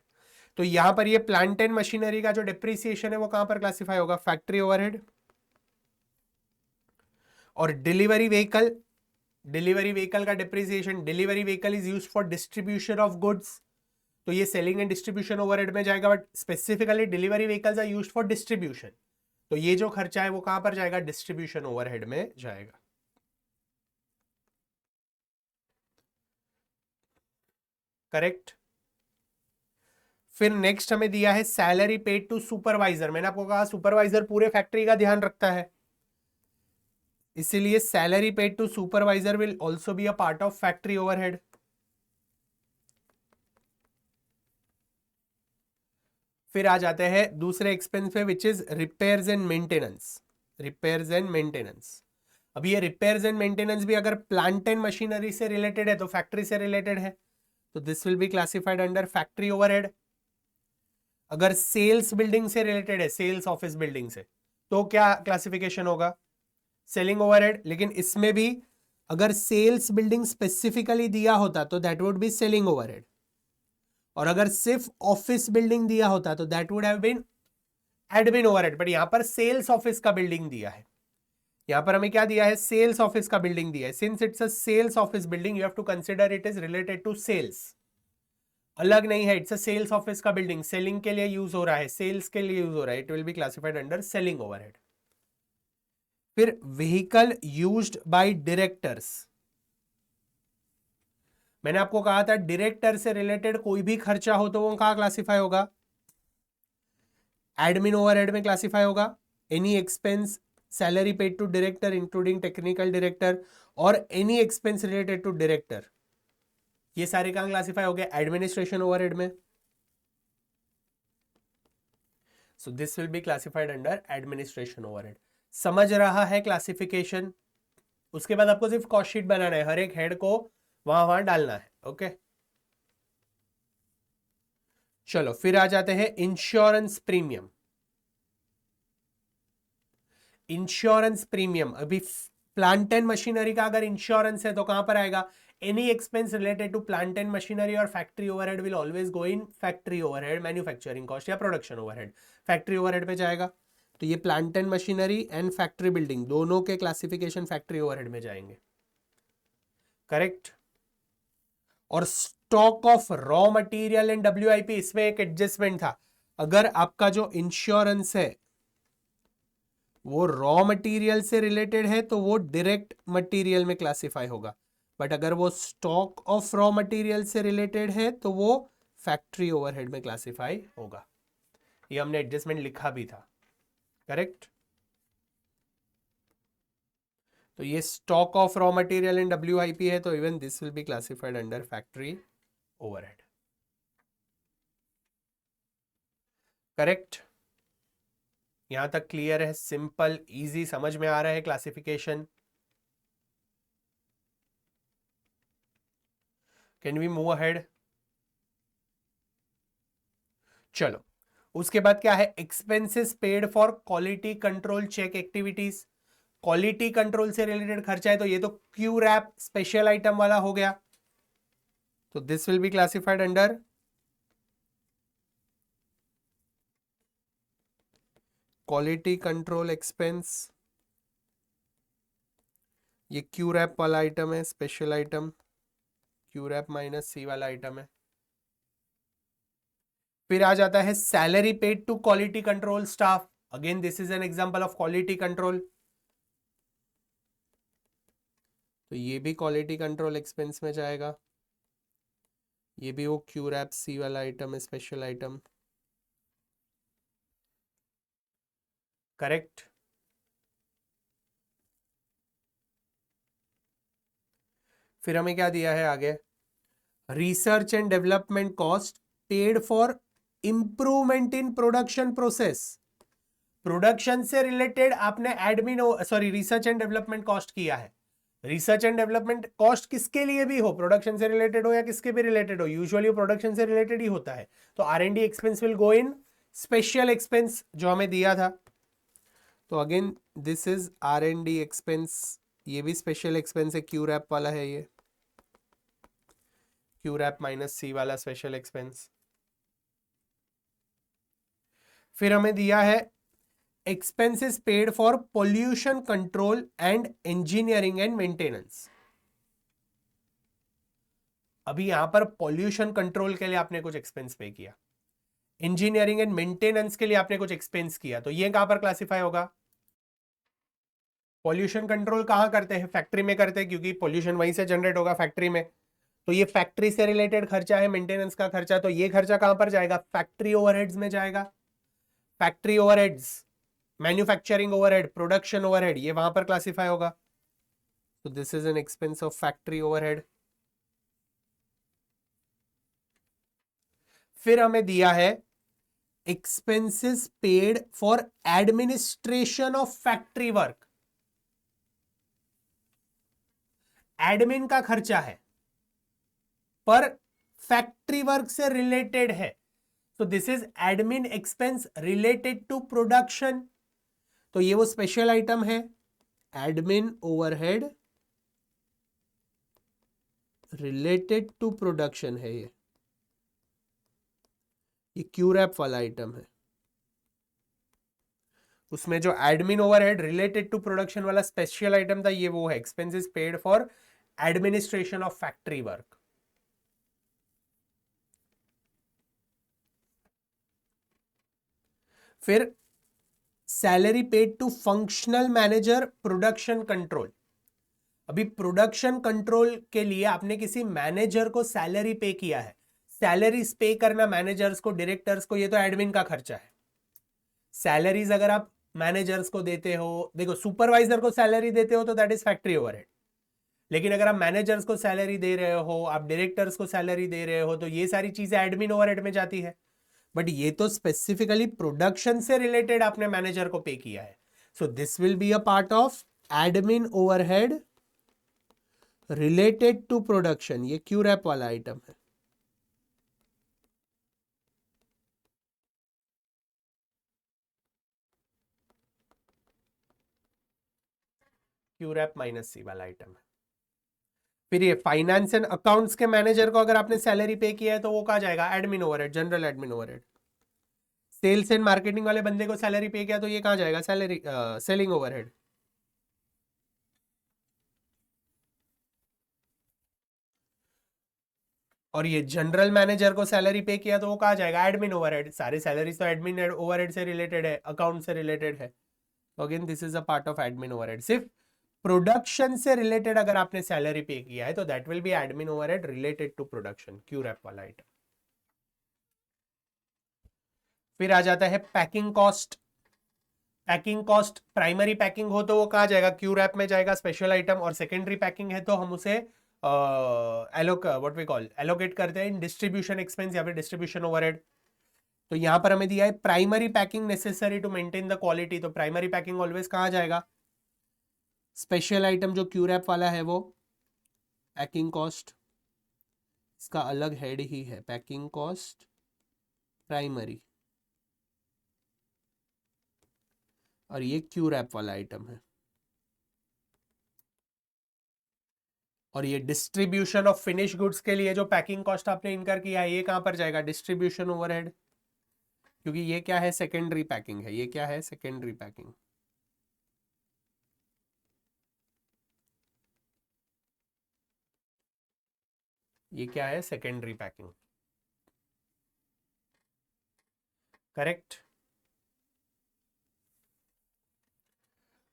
तो यहां पर ये प्लांट एंड मशीनरी का जो डिप्रिसिएशन है वो कहां पर क्लासिफाई होगा, फैक्ट्री ओवरहेड। और डिलीवरी व्हीकल, डिलीवरी व्हीकल का depreciation, delivery vehicle is used for distribution of goods, तो ये सेलिंग एंड डिस्ट्रीब्यूशन ओवरहेड में जाएगा, but specifically delivery vehicles are used for distribution, तो ये जो खर्चा है वो कहां पर जाएगा, डिस्ट्रीब्यूशन ओवरहेड में जाएगा। करेक्ट। फिर नेक्स्ट हमें दिया है सैलरी पेड टू सुपरवाइजर। मैंने आपको कहा सुपरवाइजर पूरे फैक्ट्री का ध्यान रखता है, इसीलिए salary paid to supervisor will also be a part of factory overhead. फिर आ जाते हैं दूसरे एक्सपेंस पे which is repairs and maintenance. Repairs and maintenance, अब ये रिपेयर्स एंड मेंटेनेंस भी अगर प्लांट एंड मशीनरी से रिलेटेड है तो फैक्ट्री से रिलेटेड है, तो this will be classified under factory overhead. अगर सेल्स बिल्डिंग से रिलेटेड है, सेल्स ऑफिस बिल्डिंग से, तो क्या क्लासिफिकेशन होगा, सेलिंग ओवरहेड। लेकिन इसमें भी अगर सेल्स बिल्डिंग स्पेसिफिकली दिया होता तो that would be selling overhead, और अगर सिर्फ ऑफिस बिल्डिंग दिया होता तो that would have been admin overhead. But यहां पर सेल्स ऑफिस का बिल्डिंग दिया है, यहां पर हमें क्या दिया है, सेल्स ऑफिस का बिल्डिंग दिया है। Since it's a sales office building you have to consider it is related to sales, अलग नहीं है, इट्स अ सेल्स ऑफिस का बिल्डिंग, सेलिंग के लिए यूज हो रहा है, सेल्स के लिए यूज हो रहा है, it will be classified under selling overhead. फिर व्हीकल यूज्ड बाय डायरेक्टर्स, मैंने आपको कहा था डायरेक्टर से रिलेटेड कोई भी खर्चा हो तो वो कहां क्लासिफाई होगा, एडमिन ओवरहेड में क्लासिफाई होगा। Any expense salary paid to director including technical director और any expense related to director, ये सारे कहां क्लासिफाई हो गए, एडमिनिस्ट्रेशन ओवरहेड में। So this will be classified under administration overhead. समझ रहा है क्लासिफिकेशन। उसके बाद आपको सिर्फ कॉस्ट शीट बनाना है, हर एक हेड को वहां वहां डालना है। ओके चलो फिर आ जाते हैं इंश्योरेंस प्रीमियम। इंश्योरेंस प्रीमियम, अभी प्लांट एंड मशीनरी का अगर इंश्योरेंस है तो कहां पर आएगा, any expense related to plant and machinery और factory overhead will always go in factory overhead, manufacturing cost या प्रोडक्शन ओवरहेड फैक्ट्री ओवरहेड पे जाएगा। तो ये plant and machinery and factory building दोनों के क्लासिफिकेशन फैक्ट्री ओवरहेड में जाएंगे। करेक्ट। और stock of raw material and WIP, इसमें एक एडजस्टमेंट था, अगर आपका जो इंश्योरेंस है वो रॉ मटेरियल से रिलेटेड है तो वो डायरेक्ट मटेरियल में क्लासिफाई होगा, बट अगर वो स्टॉक ऑफ रॉ मटेरियल से रिलेटेड है तो वो फैक्ट्री ओवरहेड में क्लासिफाई होगा। ये हमने एडजस्टमेंट लिखा भी था। करेक्ट। तो ये stock of raw material in WIP है तो even this will be classified under factory overhead. Correct. यहां तक क्लियर है, सिंपल इजी समझ में आ रहा है classification. Can we move ahead. चलो उसके बाद क्या है, expenses paid for quality control check activities. Quality control से रिलेटेड खर्चा है तो ये तो क्यू रैप स्पेशल आइटम वाला हो गया, तो this will be classified under quality control expense. ये क्यू रैप वाला आइटम है, special item, Q wrap minus C वाला आइटम है। फिर आ जाता है salary paid to quality control staff, again this is an example of quality control, तो ये भी क्वालिटी कंट्रोल एक्सपेंस में जाएगा। ये भी वो क्यू रैप सी वाला आइटम है, स्पेशल आइटम। करेक्ट। फिर हमें क्या दिया है आगे, research and development cost paid for improvement in production process. Production से रिलेटेड आपने admin sorry research and development cost किया है। रिसर्च एंड डेवलपमेंट कॉस्ट किसके लिए भी हो, प्रोडक्शन से रिलेटेड हो या किसके भी रिलेटेड हो, यूजुअली प्रोडक्शन से रिलेटेड ही होता है। तो R&D expense will go in special expense जो हमें दिया था। तो again this is R&D expense, ये भी स्पेशल एक्सपेंस है, क्यू रैप वाला है ये, क्यू रैप -C वाला स्पेशल एक्सपेंस। फिर हमें दिया है expenses paid for pollution control and engineering and maintenance. अभी यहां पर पोल्यूशन कंट्रोल के लिए आपने कुछ एक्सपेंस पे किया, इंजीनियरिंग एंड मेंटेनेंस के लिए आपने कुछ एक्सपेंस किया, तो ये कहां पर क्लासिफाई होगा? पोल्यूशन कंट्रोल कहां करते हैं? फैक्ट्री में करते हैं, क्योंकि पोल्यूशन वहीं से जनरेट होगा फैक्ट्री में। तो ये फैक्ट्री से रिलेटेड खर्चा है, मेंटेनेंस का खर्चा। तो ये खर्चा कहां पर जाएगा? फैक्ट्री ओवरहेड्स में जाएगा। Factory overheads, manufacturing overhead, production overhead, ये वहां पर क्लासिफाई होगा। तो this is an expense of factory overhead. फिर हमें दिया है expenses paid for administration of factory work. Admin का खर्चा है पर फैक्ट्री वर्क से रिलेटेड है, तो this is admin expense related to production. तो ये वो स्पेशल आइटम है, admin overhead related to production है, ये क्यू रैप वाला आइटम है। उसमें जो admin overhead related to production वाला स्पेशल आइटम था, ये वो है expenses paid for administration of factory work. फिर salary paid to functional manager production control. अभी प्रोडक्शन कंट्रोल के लिए आपने किसी मैनेजर को सैलरी पे किया है, सैलरीज पे करना मैनेजर्स को, डायरेक्टर्स को, ये तो एडमिन का खर्चा है। सैलरीज अगर आप मैनेजर्स को देते हो, देखो सुपरवाइजर को सैलरी देते हो तो दैट इज फैक्ट्री ओवरहेड, लेकिन अगर आप मैनेजर्स को सैलरी दे रहे हो, आप डायरेक्टर्स को सैलरी दे रहे हो, तो ये सारी चीजें एडमिन ओवरहेड में जाती है। बट ये तो स्पेसिफिकली प्रोडक्शन से रिलेटेड आपने मैनेजर को पे किया है, so this will be a part of admin overhead related to production. ये क्यू रैप वाला आइटम है। क्यू रैप -C वाला आइटम है। फिर ये फाइनेंस एंड अकाउंट्स के मैनेजर को अगर आपने सैलरी पे किया है तो वो कहा जाएगा admin overhead, general admin overhead. Sales and marketing वाले बंदे को सैलरी पे किया तो ये कहां जाएगा? Salary selling overhead. और ये जनरल मैनेजर को सैलरी पे किया तो वो कहा जाएगा एडमिन ओवरहेड। सारे सैलरीज तो एडमिन ओवरहेड से रिलेटेड है, अकाउंट से रिलेटेड है। तो again this is a part of admin overhead. सिर्फ प्रोडक्शन से रिलेटेड अगर आपने सैलरी पे किया है तो that will be admin overhead related to production, क्यू रैप वाला आइटम। फिर आ जाता है packing cost. Packing cost, primary packing हो तो वो कहा जाएगा? क्यू रैप में जाएगा, स्पेशल आइटम। और सेकेंडरी पैकिंग है तो हम उसे व्हाट वी कॉल एलोकेट करते हैं डिस्ट्रीब्यूशन एक्सपेंस या फिर डिस्ट्रीब्यूशन ओवरहेड। तो यहां पर हमें दिया है primary packing necessary to maintain the quality, तो प्राइमरी पैकिंग ऑलवेज कहा जाएगा? स्पेशल आइटम जो क्यू रैप वाला है वो पैकिंग कॉस्ट, इसका अलग हेड ही है, पैकिंग कॉस्ट प्राइमरी। और ये क्यू रैप वाला आइटम है। और ये डिस्ट्रीब्यूशन ऑफ फिनिश गुड्स के लिए जो पैकिंग कॉस्ट आपने इनकर किया है, ये कहां पर जाएगा? डिस्ट्रीब्यूशन ओवरहेड, क्योंकि ये क्या है? सेकेंडरी पैकिंग है। ये क्या है? Secondary packing. ये क्या है? Secondary packing. करेक्ट।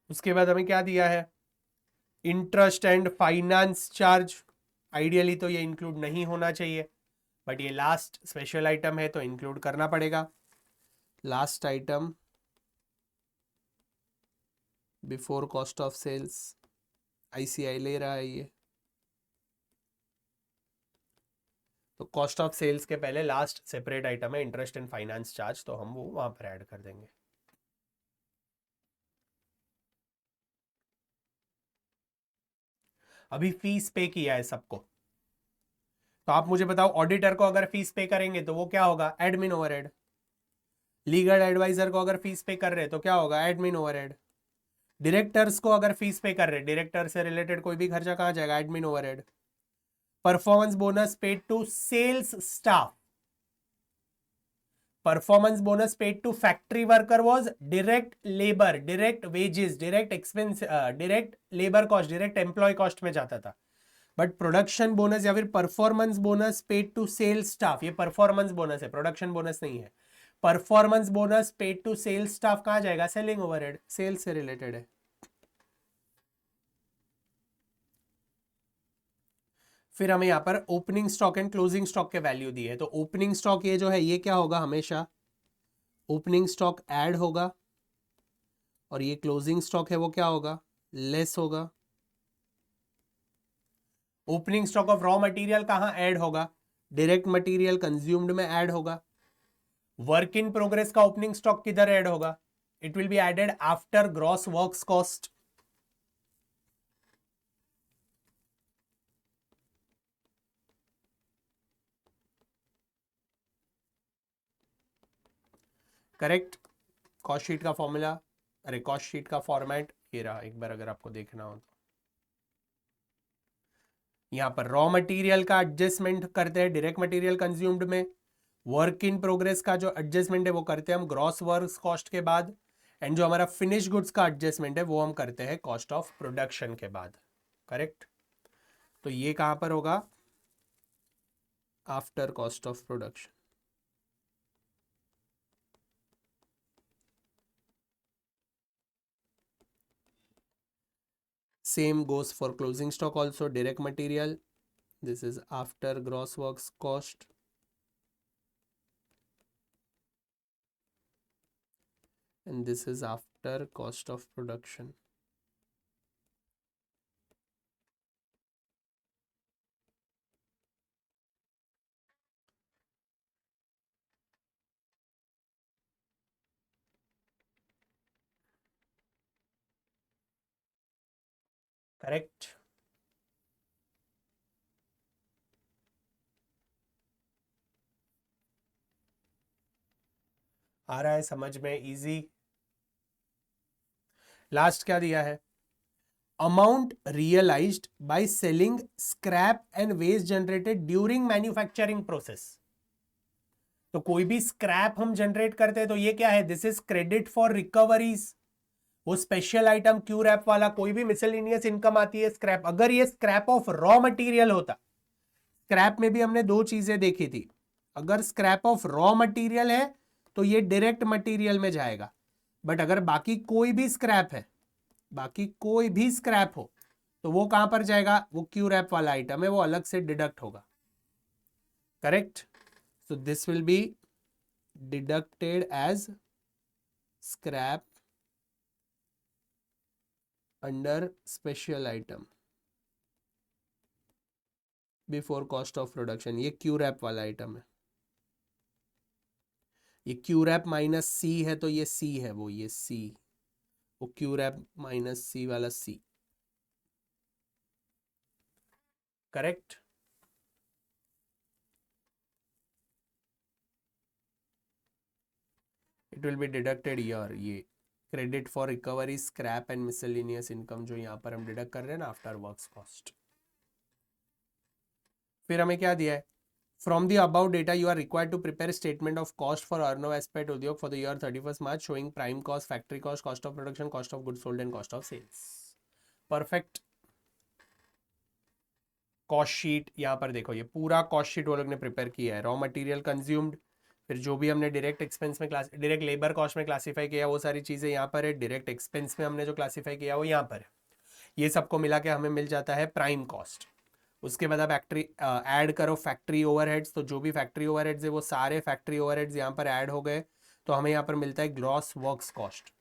उसके बाद हमें क्या दिया है? Interest and finance charge. Ideally तो ये इंक्लूड नहीं होना चाहिए, बट ये लास्ट स्पेशल आइटम है तो इंक्लूड करना पड़ेगा। Last item before cost of sales, ICI ले रहा है ये, तो कॉस्ट ऑफ सेल्स के पहले लास्ट सेपरेट आइटम है इंटरेस्ट एंड फाइनेंस चार्ज, तो हम वो वहां पर ऐड कर देंगे। अभी फीस पे किया है सबको, तो आप मुझे बताओ ऑडिटर को अगर फीस पे करेंगे तो वो क्या होगा, एडमिन ओवरहेड। लीगल एडवाइजर को अगर फीस पे कर रहे तो क्या होगा, एडमिन ओवरहेड। डायरेक्टर्स को अगर फीस पे कर रहे, डायरेक्टर से रिलेटेड कोई भी खर्चा कहां जाएगा, admin overhead. Performance bonus paid to sales staff, performance bonus paid to factory worker was direct labour, direct wages, direct expense, direct labour cost, direct employ cost में जाता था। बट प्रोडक्शन बोनस या फिर performance bonus paid to sales staff, ये performance bonus है, production bonus नहीं है। Performance bonus paid to sales staff कहां जाएगा, सेलिंग ओवरहेड, सेल्स से रिलेटेड है। फिर हमें यहां पर opening stock and closing stock के वैल्यू दी है, तो ओपनिंग स्टॉक ये जो है ये क्या होगा, हमेशा ओपनिंग स्टॉक ऐड होगा, और ये क्लोजिंग स्टॉक है वो क्या होगा, लेस होगा। Opening stock of raw material कहां ऐड होगा, डायरेक्ट मटेरियल कंज्यूम्ड में ऐड होगा। वर्क इन प्रोग्रेस का ओपनिंग स्टॉक किधर ऐड होगा, it will be added after gross works cost. Correct. Cost sheet का फॉर्मूला, अरे कॉस्ट शीट का फॉर्मेट ये रहा, एक बार अगर आपको देखना हो तो यहां पर रॉ मटेरियल का एडजस्टमेंट करते हैं डायरेक्ट मटेरियल कंज्यूम्ड में, वर्क इन प्रोग्रेस का जो एडजस्टमेंट है वो करते हैं हम ग्रॉस वर्क्स कॉस्ट के बाद, एंड जो हमारा फिनिश गुड्स का एडजस्टमेंट है वो हम करते हैं कॉस्ट ऑफ प्रोडक्शन के बाद। करेक्ट। तो ये कहां पर होगा, after cost of production. Same goes for closing stock also, direct material. This is after gross works cost. And this is after cost of production. Correct. आ रहा है समझ में, इजी। लास्ट क्या दिया है, amount realised by selling scrap and waste generated during manufacturing process. तो कोई भी स्क्रैप हम जनरेट करते हैं तो ये क्या है, this is credit for recoveries. वो स्पेशल आइटम क्यू रैप वाला कोई भी मिसलेनियस इनकम आती है स्क्रैप, अगर ये स्क्रैप ऑफ रॉ मटेरियल होता, स्क्रैप में भी हमने दो चीजें देखी थी, अगर स्क्रैप ऑफ रॉ मटेरियल है तो ये डायरेक्ट मटेरियल में जाएगा, बट अगर बाकी कोई भी स्क्रैप है, बाकी कोई भी स्क्रैप हो तो वो कहां पर जाएगा, वो क्यू रैप वाला आइटम है, वो अलग से डिडक्ट होगा। Correct. So this will be deducted as scrap under special item before cost of production. ये क्यू रैप वाला आइटम है, ये क्यू रैप माइनस सी है, तो ये सी है, वो ये सी, वो क्यू रैप माइनस सी वाला C. Correct. It will be deducted here, ये credit for recovery scrap and miscellaneous income जो यहां पर हम डिडक्ट कर रहे हैं ना आफ्टर वर्क्स कॉस्ट। फिर हमें क्या दिया है, from the above data you are required to prepare statement of cost for Arno Aspect Udyog for the year 31 March showing prime cost, factory cost, cost of production, cost of goods sold and cost of sales. Perfect. Cost sheet यहां पर देखो, ये पूरा cost sheet वो लोग ने prepare किया है, रॉ मटेरियल कंज्यूम्ड, फिर जो भी हमने डायरेक्ट एक्सपेंस में डायरेक्ट लेबर कॉस्ट में क्लासीफाई किया वो सारी चीजें यहाँ पर है, डायरेक्ट एक्सपेंस में हमने जो क्लासीफाई किया वो यहाँ पर है, ये सबको मिला के हमें मिल जाता है प्राइम कॉस्ट। उसके बाद आप फैक्ट्री ऐड करो फैक्ट्री ओवरहेड्स, तो जो भी फैक्ट्री ओवरहेड्स है वो सारे फैक्ट्री ओवरहेड्स यहाँ पर ऐड हो गए, तो हमें यहाँ पर मिलता है ग्रॉस वर्क्स कॉस्ट।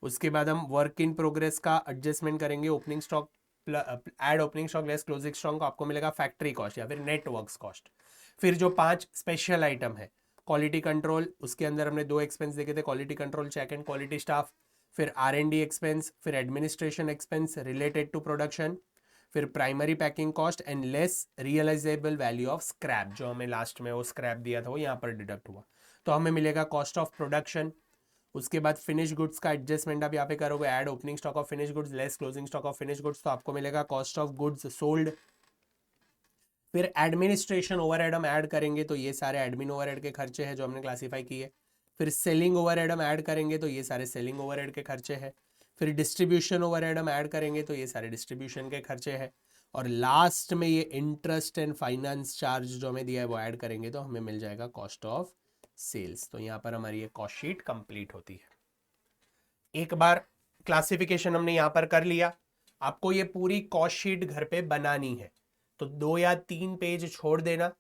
उसके बाद हम वर्क इन प्रोग्रेस का एडजस्टमेंट करेंगे, opening stock add opening stock less closing stock को आपको मिलेगा फैक्ट्री कॉस्ट या फिर नेट वर्क्स कॉस्ट। फिर जो 5 स्पेशल आइटम है, क्वालिटी कंट्रोल, उसके अंदर हमने 2 एक्सपेंस देखे थे, quality control check and quality staff, फिर R&D एक्सपेंस, फिर administration expense related to production, फिर primary packing cost and less realisable value of scrap, जो हमें लास्ट में वो स्क्रैप दिया था वो यहाँ पर डिडक्ट हुआ, तो हमें मिलेगा कॉस्ट ऑफ प्रोडक्शन। उसके बाद फिनिश गुड्स का एडजस्टमेंट आप यहाँ पे करोगे, add opening stock of finish goods less closing stock of finish goods, तो आपको मिलेगा कॉस्ट ऑफ गुड्स सोल्ड। फिर एडमिनिस्ट्रेशन ओवरहेड हम ऐड करेंगे तो ये सारे एडमिन ओवरहेड के खर्चे हैं जो हमने क्लासीफाई किए। फिर सेलिंग ओवरहेड हम ऐड करेंगे तो ये सारे सेलिंग ओवरहेड के खर्चे हैं। फिर डिस्ट्रीब्यूशन ओवरहेड हम ऐड करेंगे तो ये सारे डिस्ट्रीब्यूशन के खर्चे हैं। और लास्ट में ये इंटरेस्ट एंड फाइनेंस चार्ज जो हमें दिया है वो ऐड करेंगे तो हमें मिल जाएगा कॉस्ट ऑफ सेल्स। तो यहाँ पर हमारी ये कॉस्ट शीट कंप्लीट होती है। एक बार क्लासिफिकेशन हमने यहाँ पर कर लिया, आपको ये पूरी कॉस्ट शीट घर पे बनानी है, तो 2 या 3 पेज छोड़ देना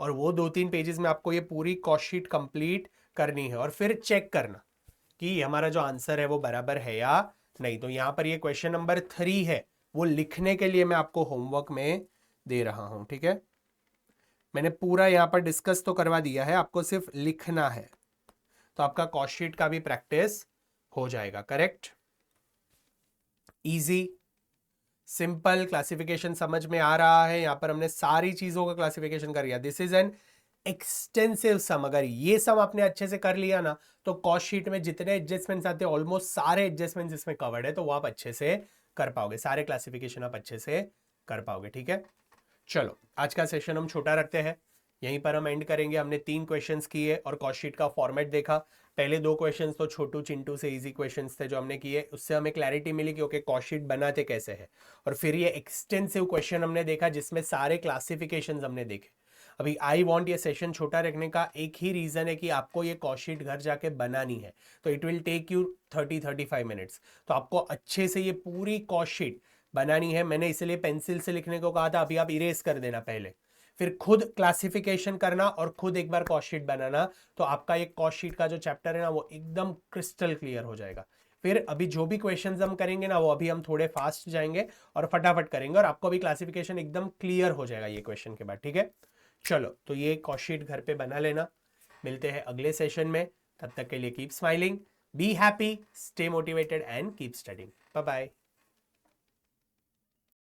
और वो 2-3 पेजेस में आपको ये पूरी कॉस्ट शीट कंप्लीट करनी है और फिर चेक करना कि हमारा जो आंसर है वो बराबर है या नहीं। तो यहाँ पर ये क्वेश्चन नंबर 3 है, वो लिखने के लिए मैं आपको होमवर्क में दे रहा हूं, ठीक है। मैंने पूरा यहाँ पर डिस्कस तो करवा दिया है, आपको सिर्फ लिखना है, तो आपका कॉस्ट शीट का भी प्रैक्टिस हो जाएगा। करेक्ट, इजी, सिंपल क्लासिफिकेशन समझ में आ रहा है। यहां पर हमने सारी चीजों का क्लासिफिकेशन कर लिया। दिस इज एन एक्सटेंसिव सम। अगर ये सम आपने अच्छे से कर लिया ना तो कॉस्ट शीट में जितने एडजस्टमेंट्स आते हैं ऑलमोस्ट सारे एडजस्टमेंट्स इसमें कवर्ड है, तो वो आप अच्छे से कर पाओगे, सारे क्लासिफिकेशन आप अच्छे से कर पाओगे, ठीक है। चलो आज का सेशन हम छोटा रखते हैं, यहीं पर हम एंड करेंगे। हमने 3 क्वेश्चंस किए और कॉस्ट शीट का फॉर्मेट देखा। पहले 2 क्वेश्चंस तो छोटू चिंटू से इजी क्वेश्चंस थे जो हमने किए, उससे हमें क्लैरिटी मिली कि ओके कॉस्ट शीट बनाते कैसे है। और फिर ये एक्सटेंसिव क्वेश्चन हमने देखा जिसमें सारे क्लासिफिकेशंस हमने देखे। अभी आई वांट ये सेशन छोटा रखने का एक ही रीजन है कि आपको ये कॉस्ट शीट घर जाके बनानी है, तो it will take you 30-35 minutes. तो आपको अच्छे से ये पूरी कॉस्ट शीट बनानी है। मैंने इसलिए पेंसिल से लिखने को कहा था, अभी आप इरेज कर देना पहले, फिर खुद क्लासिफिकेशन करना और खुद एक बार कॉस्ट शीट बनाना, तो आपका एक कॉस्ट शीट का जो चैप्टर है ना वो एकदम क्रिस्टल क्लियर हो जाएगा। फिर अभी जो भी क्वेश्चंस हम करेंगे ना वो अभी हम थोड़े फास्ट जाएंगे और फटाफट करेंगे और आपको भी क्लासिफिकेशन एकदम क्लियर हो जाएगा ये क्वेश्चन के बाद, ठीक है। चलो तो ये कॉस्ट शीट घर पे बना लेना, मिलते हैं अगले सेशन में। तब तक के लिए keep smiling, be happy, stay motivated and keep studying. Bye bye.